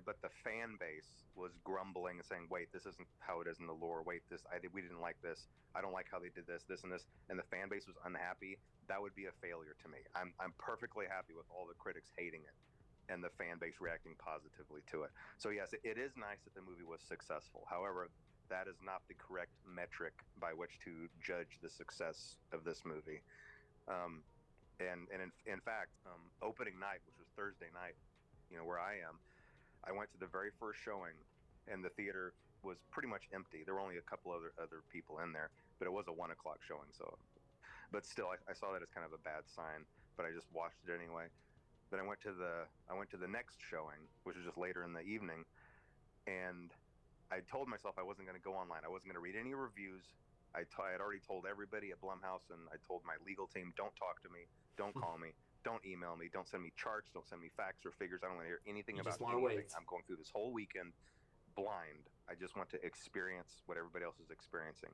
but the fan base was grumbling and saying, wait, this isn't how it is in the lore. Wait, we didn't like this. I don't like how they did this, and this, and the fan base was unhappy. That would be a failure to me. I'm perfectly happy with all the critics hating it and the fan base reacting positively to it. So yes, it is nice that the movie was successful. However, that is not the correct metric by which to judge the success of this movie. And in fact, opening night, which was Thursday night, where I am, I went to the very first showing, and the theater was pretty much empty. There were only a couple other people in there, but it was a 1 o'clock showing. So, but still, I saw that as kind of a bad sign. But I just watched it anyway. Then I went to the next showing, which was just later in the evening, and I told myself I wasn't going to go online. I wasn't going to read any reviews. I had already told everybody at Blumhouse, and I told my legal team, don't talk to me, don't call me, don't email me, don't send me charts, don't send me facts or figures. I don't want to hear anything You about just wanna anything. wait. I'm going through this whole weekend blind. I just want to experience what everybody else is experiencing.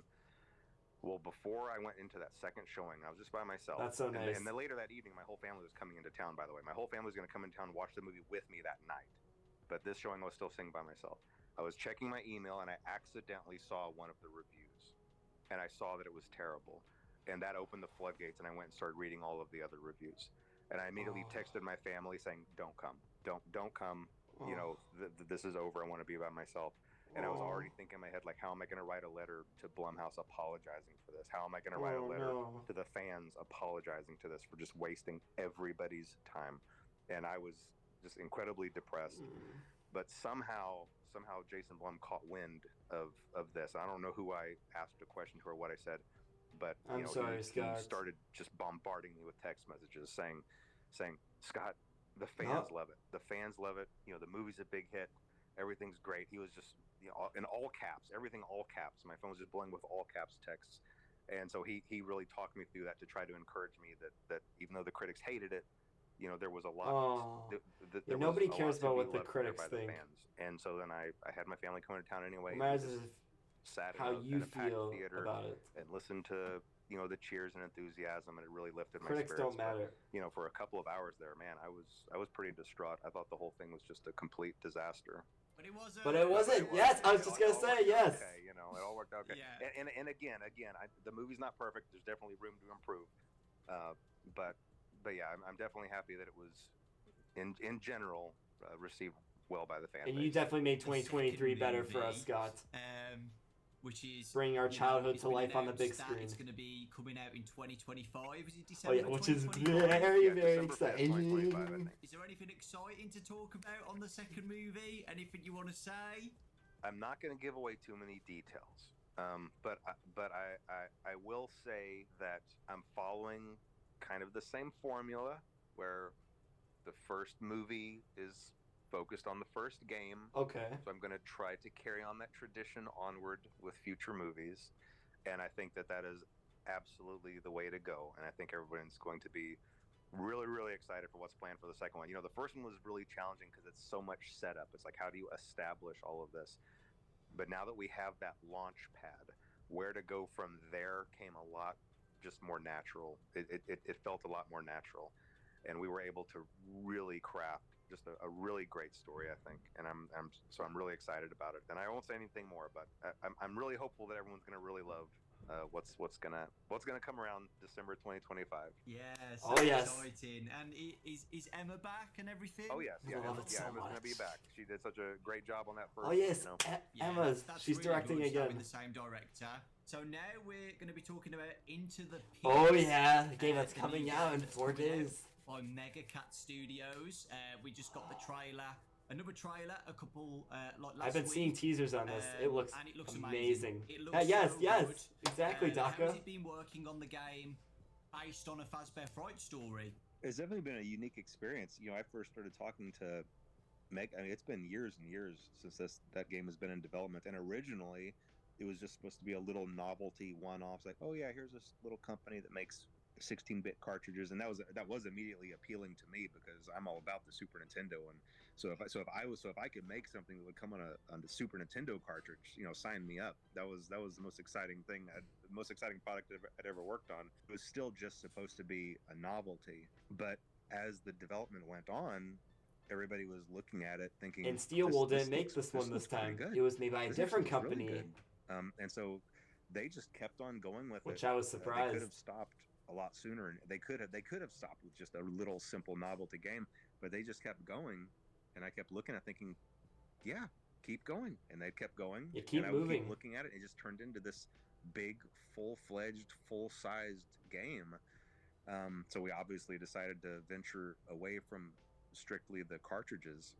Well, before I went into that second showing, I was just by myself. That's so nice. And then later that evening, my whole family was coming into town, by the way. My whole family was going to come into town and watch the movie with me that night. But this showing, I was still sitting by myself. I was checking my email, and I accidentally saw one of the reviews. And I saw that it was terrible. And that opened the floodgates, and I went and started reading all of the other reviews. And I immediately texted my family saying, don't come. Don't come. You know, this is over. I want to be by myself. And I was already thinking in my head, like, how am I going to write a letter to Blumhouse apologizing for this? How am I going to write a letter to the fans apologizing to this for just wasting everybody's time? And I was just incredibly depressed. But somehow Jason Blum caught wind of this. I don't know who I asked a question to or what I said, but I'm sorry, Scott. he started just bombarding me with text messages saying, Scott, the fans love it. The fans love it. You know, the movie's a big hit. Everything's great. He was just, you know, in all caps, everything all caps. My phone was just blowing with all caps texts. And so he really talked me through that to try to encourage me that even though the critics hated it, you know, there was a lot. Nobody cares about what the critics think. And so then I had my family come into town anyway. Sat how you feel about it and listened to, you know, the cheers and enthusiasm, and it really lifted my spirits. Critics don't matter. But, you know, for a couple of hours there, man, I was pretty distraught. I thought the whole thing was just a complete disaster. But it wasn't. Yes, I was just gonna say yes. Okay, you know, it all worked out okay. Yeah. And again, the movie's not perfect. There's definitely room to improve. But yeah, I'm definitely happy that it was, in general, received well by the fan base. And you definitely made 2023 better for us, Scott. Which is bringing our childhood to life on the big screen. It's going to be coming out in 2025. Is it December? Oh yeah, which is very exciting. Is there anything exciting to talk about on the second movie? Anything you want to say? I'm not going to give away too many details, but I will say that I'm following kind of the same formula where the first movie is focused on the first game. Okay. So I'm going to try to carry on that tradition onward with future movies. And I think that is absolutely the way to go. And I think everyone's going to be really, really excited for what's planned for the second one. You know, the first one was really challenging because it's so much setup. It's like, how do you establish all of this? But now that we have that launch pad, where to go from there came a lot just more natural. It felt a lot more natural. And we were able to really craft just a really great story, I think, and I'm really excited about it. And I won't say anything more, but I'm really hopeful that everyone's gonna really love what's gonna come around December 2025. Yes. Oh yes. Exciting. And is Emma back and everything? Oh yes. Yeah. Emma's gonna be back. She did such a great job on that first. Oh yes. You know? Emma's. She's really directing good, again. With the same director. So now we're going to be talking about Into the Pit. Oh yeah, the game that's coming out in 4 days. By Mega Cat Studios. We just got the trailer. Another trailer, a couple like last I've been week. seeing teasers on this. It looks amazing. It looks yes, so yes, good. exactly, Dawko. How has it been working on the game based on a Fazbear Fright story? It's definitely been a unique experience. You know, I first started talking to Meg. I mean, it's been years and years since that game has been in development. And originally, it was just supposed to be a little novelty one-off. Like, oh yeah, here's this little company that makes 16-bit cartridges, and that was immediately appealing to me because I'm all about the Super Nintendo. And so if I could make something that would come on the Super Nintendo cartridge, you know, sign me up. That was the most exciting thing, the most exciting product I'd ever worked on. It was still just supposed to be a novelty, but as the development went on, everybody was looking at it thinking. And Steelwool didn't make this one this time. It was made by a different company. Really and so they just kept on going with it. Which I was surprised. They could have stopped a lot sooner, and they could have stopped with just a little simple novelty game, but they just kept going, and I kept looking at thinking, yeah, keep going, and they kept going. You keep and I moving. would keep looking at it, and it just turned into this big, full-fledged, full-sized game. So we obviously decided to venture away from strictly the cartridges,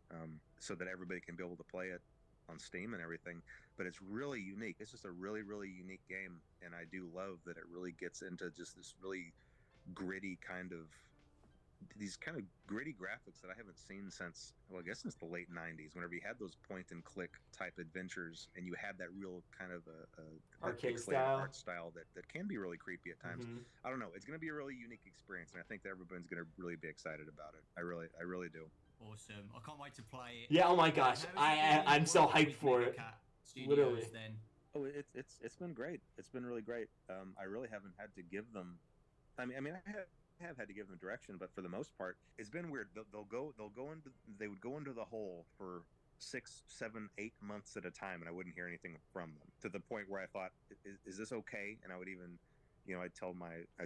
so that everybody can be able to play it on Steam and everything. But it's really unique. It's just a really, really unique game, and I do love that it really gets into just this really gritty kind of these kind of gritty graphics that I haven't seen since, well, I guess since the late '90s. Whenever you had those point and click type adventures, and you had that real kind of a Arcade pixelated style. art style that can be really creepy at times. Mhm. I don't know. It's going to be a really unique experience, and I think that everyone's going to really be excited about it. I really do. Awesome! I can't wait to play it. Yeah. Oh my gosh. I'm so hyped for it. Literally. Then. Oh, it's been great. It's been really great. I really haven't had to give them. I mean, I have had to give them direction, but for the most part, it's been weird. They would go into the hole for 6, 7, 8 months at a time, and I wouldn't hear anything from them. To the point where I thought, is this okay? And I would even, I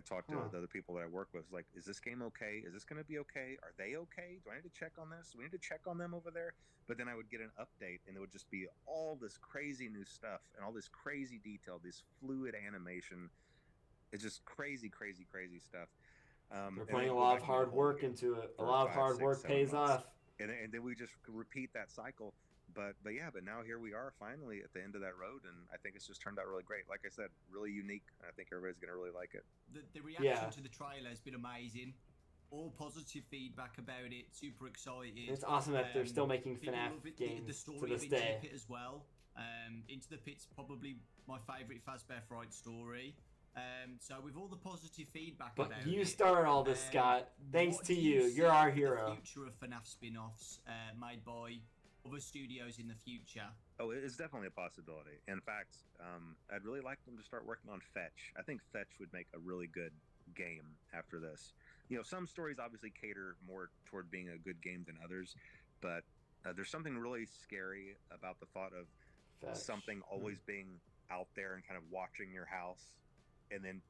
talked to the other people that I work with, like, is this game okay? Is this going to be okay? Are they okay? Do I need to check on this? Do we need to check on them over there? But then I would get an update, and it would just be all this crazy new stuff and all this crazy detail, this fluid animation. It's just crazy stuff. They're putting a lot of hard work into it. A lot of hard work pays off. And then we just repeat that cycle. But now here we are finally at the end of that road, and I think it's just turned out really great. Like I said, really unique. I think everybody's going to really like it. The reaction to the trailer has been amazing. All positive feedback about it. Super excited. It's awesome that they're still making FNAF games the story to this of day. Into the Pit as well. Into the Pit's probably my favourite Fazbear Fright story. So with all the positive feedback But about you it, started all this, Scott. Thanks to you. You're our hero. The future of FNAF spin-offs made by other studios in the future. Oh, it's definitely a possibility. In fact, I'd really like them to start working on Fetch. I think Fetch would make a really good game after this. Some stories obviously cater more toward being a good game than others, but there's something really scary about the thought of Fetch. Something always being out there and kind of watching your house, and then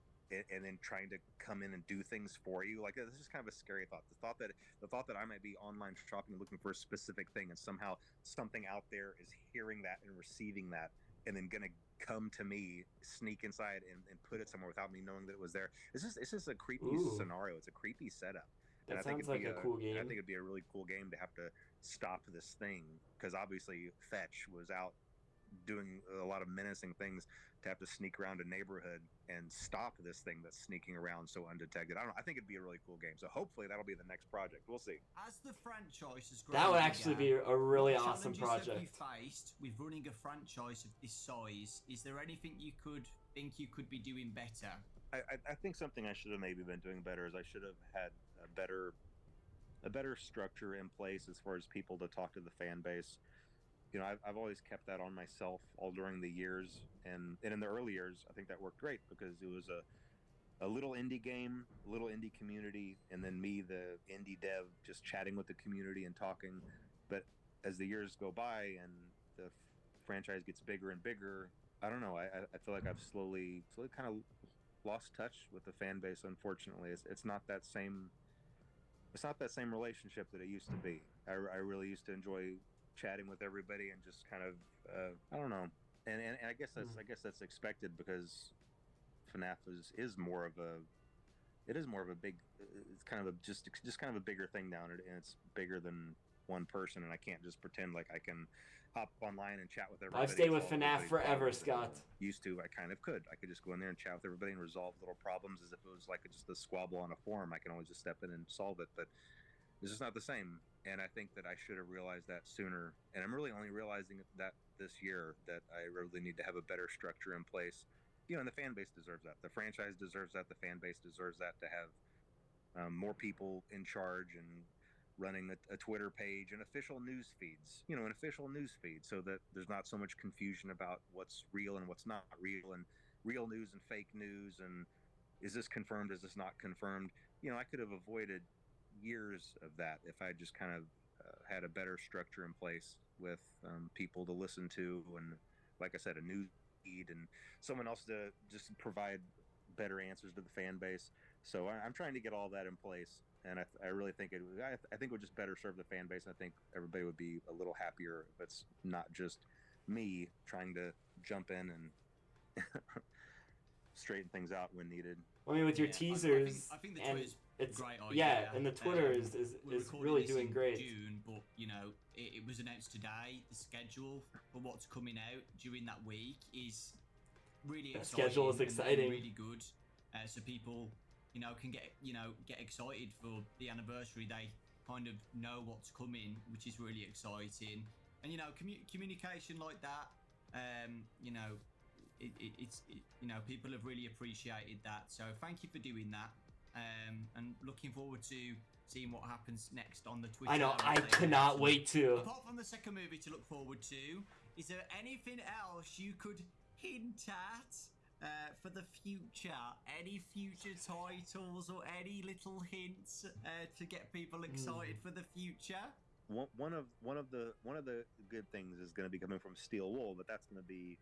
trying to come in and do things for you. Like, this is kind of a scary thought. The thought that I might be online shopping looking for a specific thing, and somehow something out there is hearing that and receiving that, and then gonna come to me, sneak inside and put it somewhere without me knowing that it was there. It's just a creepy scenario. It's a creepy setup. That sounds like a cool game. I think it'd be a really cool game to have to stop this thing, because obviously Fetch was out doing a lot of menacing things, to have to sneak around a neighborhood and stop this thing that's sneaking around so undetected. I think it'd be a really cool game. So hopefully that'll be the next project. We'll see. As the franchise has grown, that would actually be a really awesome project. Have you faced with running a franchise of this size? Is there anything you think you could be doing better? I think something I should have maybe been doing better is I should have had a better structure in place as far as people to talk to the fan base. I've always kept that on myself all during the years, and in the early years, I think that worked great because it was a little indie game, a little indie community, and then me, the indie dev, just chatting with the community and talking. But as the years go by and the franchise gets bigger and bigger, I don't know. I feel like I've slowly kind of lost touch with the fan base. Unfortunately, it's not that same. It's not that same relationship that it used to be. I really used to enjoy chatting with everybody and just kind of I don't know, and I guess that's expected, because FNAF is more of a big, it's kind of just kind of a bigger thing now, and it's bigger than one person, and I can't just pretend like I can hop online and chat with everybody. I've stayed with FNAF forever, Scott. Used to, I kind of could. I could just go in there and chat with everybody and resolve little problems as if it was like just a squabble on a forum. I can always just step in and solve it, but it's just not the same. And I think that I should have realized that sooner. And I'm really only realizing that this year, that I really need to have a better structure in place. And the fan base deserves that. The franchise deserves that. The fan base deserves that, to have more people in charge and running a Twitter page and official news feeds, so that there's not so much confusion about what's real and what's not real, and real news and fake news, and is this confirmed, is this not confirmed. I could have avoided years of that if I just kind of had a better structure in place with people to listen to, and like I said, a news feed, and someone else to just provide better answers to the fan base. So I'm trying to get all that in place, and I really think I think it would just better serve the fan base. I think everybody would be a little happier if it's not just me trying to jump in and straighten things out when needed. I mean, with your teasers, I think the and Twitter's it's great idea. yeah, and the Twitter is really this doing in great. June, but it was announced today. The schedule for what's coming out during that week is really The exciting. schedule is and exciting. really good. So people can get excited for the anniversary. They kind of know what's coming, which is really exciting. And communication like that, people have really appreciated that. So thank you for doing that. And looking forward to seeing what happens next on the Twitter. I know, I cannot wait to. Apart from the second movie to look forward to, is there anything else you could hint at for the future? Any future titles or any little hints to get people excited for the future? One of the good things is going to be coming from Steel Wool, but that's going to be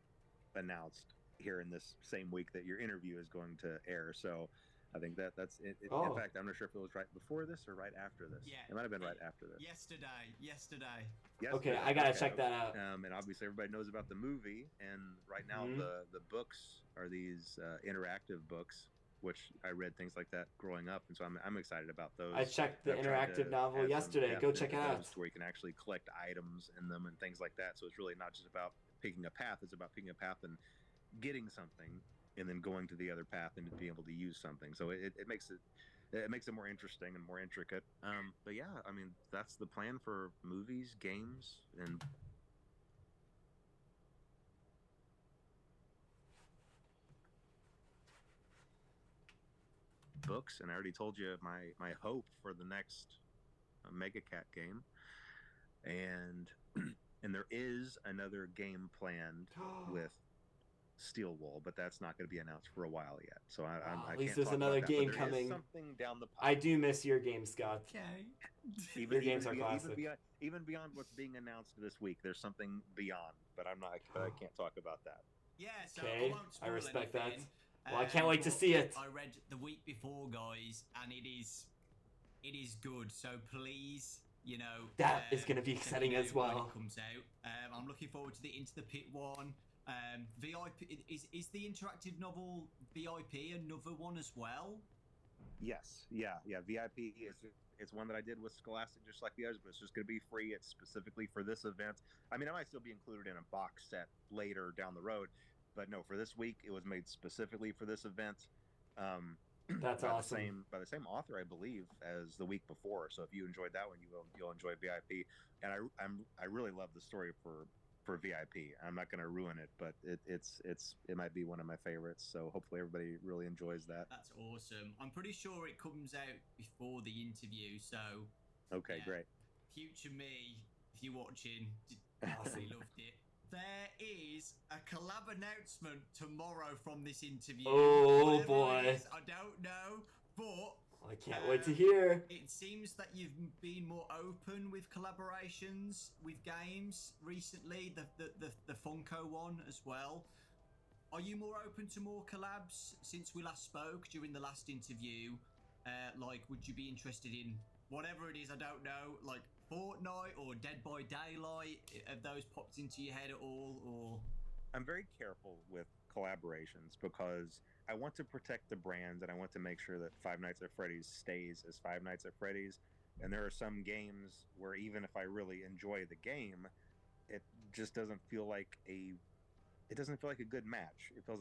announced here in this same week that your interview is going to air. So I think that's it. Oh. In fact, I'm not sure if it was right before this or right after this. Yeah, it might have been right after this. Yesterday. Okay, I gotta check that out. And obviously everybody knows about the movie, and right now the books are these interactive books, which I read things like that growing up, and so I'm excited about those. I checked the interactive novel yesterday. Go check it out. Where you can actually collect items in them and things like that. So it's really not just about picking a path; it's about picking a path and getting something, and then going to the other path and being able to use something. So it makes it more interesting and more intricate. But yeah, I mean, that's the plan for movies, games, and books. And I already told you my hope for the next Mega Cat game, and there is another game planned with Steel Wool, but that's not going to be announced for a while yet. So I at least can't there's talk another about that, game but there is coming. something down the pipe. I do miss your game, Scott. Okay. Your games are classic. Even beyond what's being announced this week, there's something beyond, but I can't talk about that. Yeah, so Okay, I won't spoil I respect anything. that. Well, I can't wait to but see it. I read the week before, guys, and it is good. So please, That is gonna be exciting let me as know when well. it comes out. I'm looking forward to the Into the Pit one. VIP is the interactive novel VIP another one as well? Yes, yeah. VIP it's one that I did with Scholastic, just like the others, but it's just going to be free. It's specifically for this event. I mean, I might still be included in a box set later down the road, but no, for this week, it was made specifically for this event. That's awesome. By the same author, I believe, as the week before. So if you enjoyed that one, you'll enjoy VIP. And I really love the story for VIP. I'm not going to ruin it, but it might be one of my favorites. So hopefully everybody really enjoys that. That's awesome. I'm pretty sure it comes out before the interview. So okay, yeah. Great. Future me, if you're watching, Awesome. loved it. There is a collab announcement tomorrow from this interview. Oh, Whatever boy. it is, I don't know, but I can't wait to hear. it seems that you've been more open with collaborations with games recently. The Funko one as well. Are you more open to more collabs since we last spoke during the last interview? Would you be interested in whatever it is? I don't know, like Fortnite or Dead by Daylight. Have those popped into your head at all? Or I'm very careful with collaborations because I want to protect the brands and I want to make sure that Five Nights at Freddy's stays as Five Nights at Freddy's. And there are some games where even if I really enjoy the game, it just doesn't feel like a good match. It feels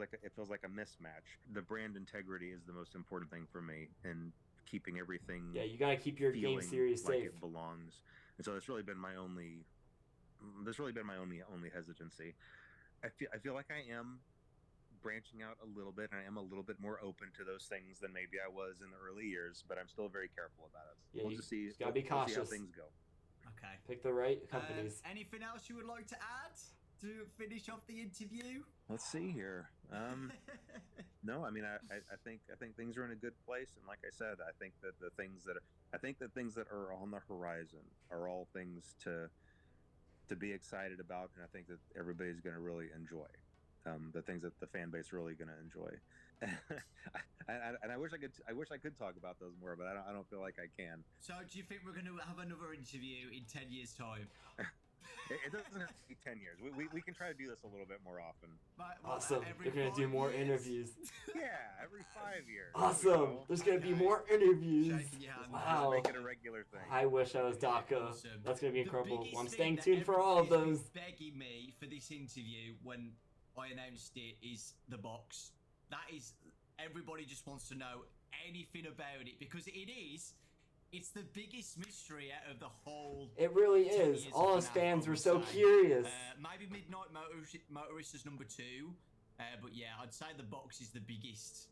like a mismatch. The brand integrity is the most important thing for me, and keeping everything. Yeah, you gotta keep your game series like safe. it belongs. And so that's really been my only. There's really been my only hesitancy. I feel like I am branching out a little bit, and I am a little bit more open to those things than maybe I was in the early years. But I'm still very careful about it. Yeah, we'll you just see. gotta be We'll see how cautious. things go. okay. Pick the right companies. Anything else you would like to add to finish off the interview? Let's see here. No, I mean, I think things are in a good place, and like I said, I think that the things that are on the horizon are all things to be excited about, and I think that everybody's going to really enjoy. The things that the fan base really going to enjoy. And I wish I could talk about those more, but I don't feel like I can. So, do you think we're going to have another interview in 10 years' time? It doesn't have to be 10 years. We can try to do this a little bit more often. Awesome. Every They're gonna do 5 more years? interviews. Yeah, every 5 years. Awesome. There's gonna be Okay. more interviews. Shaking your hand. Wow. Make it a regular thing. I wish I was Dawko. Awesome. That's gonna be The incredible. biggest Well, I'm thing staying that tuned for all of everybody's those. been begging me for this interview when I announced it is the box. That is, everybody just wants to know anything about it because it's the biggest mystery out of the whole. It really 10 is. years All of us FNAF, fans I were would so say. curious. Maybe Midnight Motorist is number 2, but yeah, I'd say the box is the biggest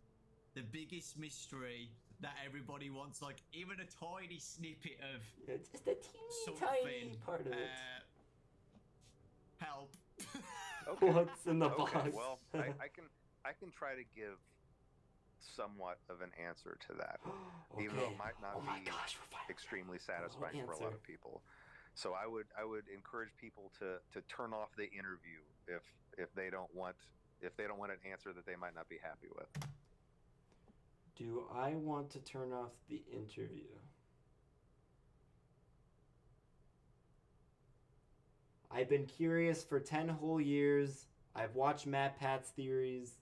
mystery that everybody wants. Like even a tiny snippet of Yeah, just a teeny tiny part of it. Help. Okay. What's in the box? Okay, well, I can try to give somewhat of an answer to that, Okay. even though it might not Oh my be gosh, we're finally extremely satisfying for a lot answer. of people. So I would encourage people to turn off the interview if they don't want an answer that they might not be happy with. Do I want to turn off the interview? I've been curious for 10 whole years. I've watched Matt Pat's theories.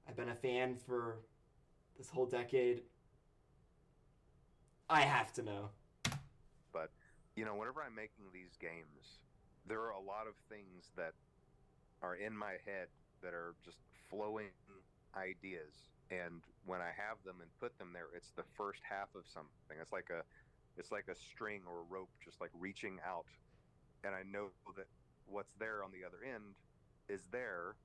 I've been a fan for this whole decade. I have to know. But, whenever I'm making these games, there are a lot of things that are in my head that are just flowing ideas. And when I have them and put them there, it's the first half of something. It's like a string or a rope just like reaching out. And I know that what's there on the other end is there.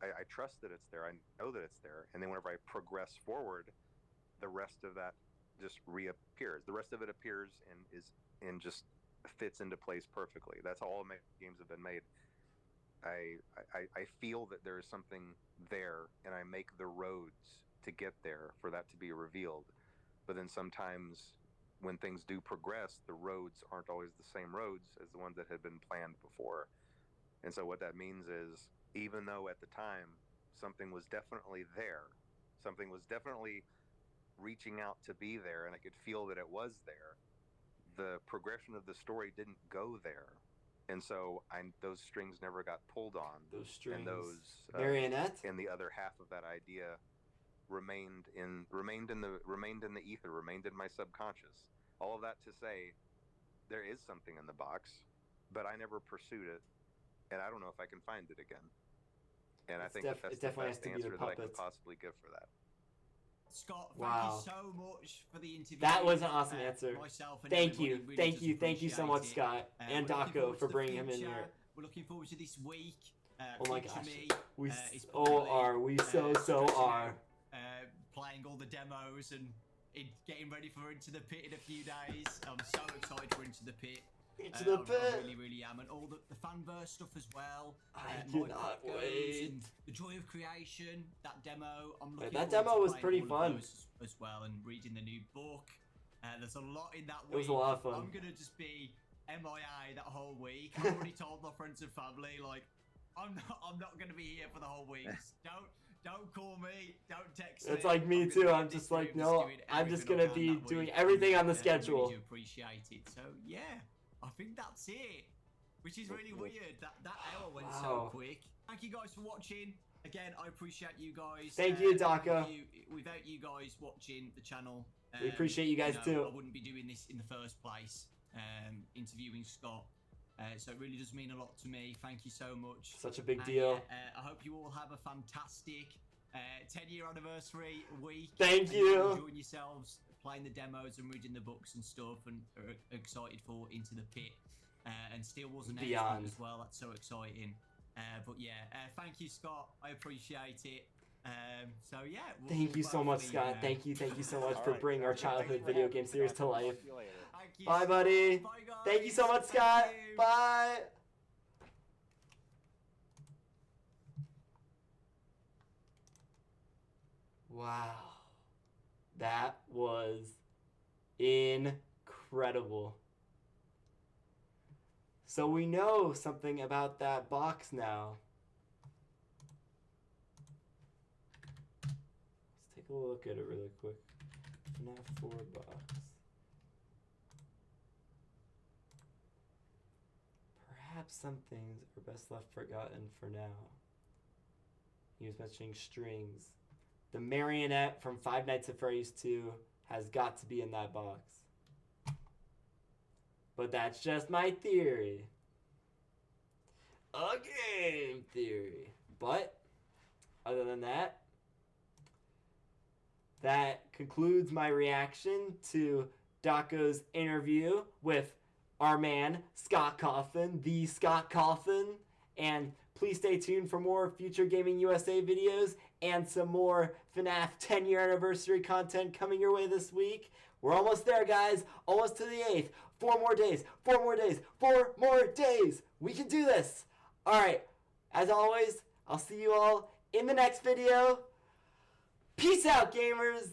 I trust that it's there. I know that it's there. And then whenever I progress forward, the rest of that just reappears. The rest of it appears and just fits into place perfectly. That's how all my games have been made. I feel that there is something there, and I make the roads to get there for that to be revealed. But then sometimes when things do progress, the roads aren't always the same roads as the ones that had been planned before. And so what that means is, even though at the time something was definitely there, something was definitely reaching out to be there, and I could feel that it was there, the progression of the story didn't go there. And so those strings never got pulled on. Those strings. And those marionette. And the other half of that idea remained in the ether, remained in my subconscious. All of that to say, there is something in the box, but I never pursued it, and I don't know if I can find it again. And I think that's the best answer that I could possibly give for that. Scott, thank you so much for the interview. That was an awesome answer. Thank you. Really thank you so much, Scott, and Dawko for bringing him in here. We're looking forward to this week. Oh my gosh. We so are. Playing all the demos and getting ready for Into the Pit in a few days. I'm so excited for Into the Pit. Into the Pit. I really am. And all the Fanverse stuff as well. I cannot wait. The Joy of Creation, that demo. I'm looking that demo was pretty fun. As well, and reading the new book. There's a lot in that week. It was a lot of fun. I'm going to just be MIA that whole week. I've already told my friends and family, like, I'm not going to be here for the whole week. Don't call me. Don't text me. It's like me too. I'm just like, no, I'm just going to be doing everything on the schedule. I really do appreciate it. So, yeah, I think that's it. Which is really weird. That hour went so quick. Thank you guys for watching. Again, I appreciate you guys. Thank you, Dawko. Without you guys watching the channel, we appreciate you guys too. I wouldn't be doing this in the first place, interviewing Scott. So it really does mean a lot to me. Thank you so much. Such a big deal. I hope you all have a fantastic 10-year anniversary week. Thank you. Enjoying yourselves, playing the demos and reading the books and stuff, and are excited for Into the Pit. And Steel Wars announcement as well. That's so exciting. But yeah, thank you, Scott. I appreciate it. So yeah. Thank you so much, Scott. Thank you so much for bringing our childhood video game series to life. Bye, buddy. Bye, guys. Thank you so much, Scott. Bye. Wow. That was incredible. So we know something about that box now. Let's take a look at it really quick. FNAF 4 box. Perhaps some things are best left forgotten for now. He was mentioning strings. The marionette from Five Nights at Freddy's 2 has got to be in that box. But that's just my theory. A game theory. But other than that, that concludes my reaction to Dawko's interview with our man, Scott Cawthon, the Scott Cawthon. And please stay tuned for more future Gaming USA videos and some more FNAF 10-year anniversary content coming your way this week. We're almost there, guys. Almost to the 8th. 4 more days. 4 more days. 4 more days. We can do this. All right. As always, I'll see you all in the next video. Peace out, gamers.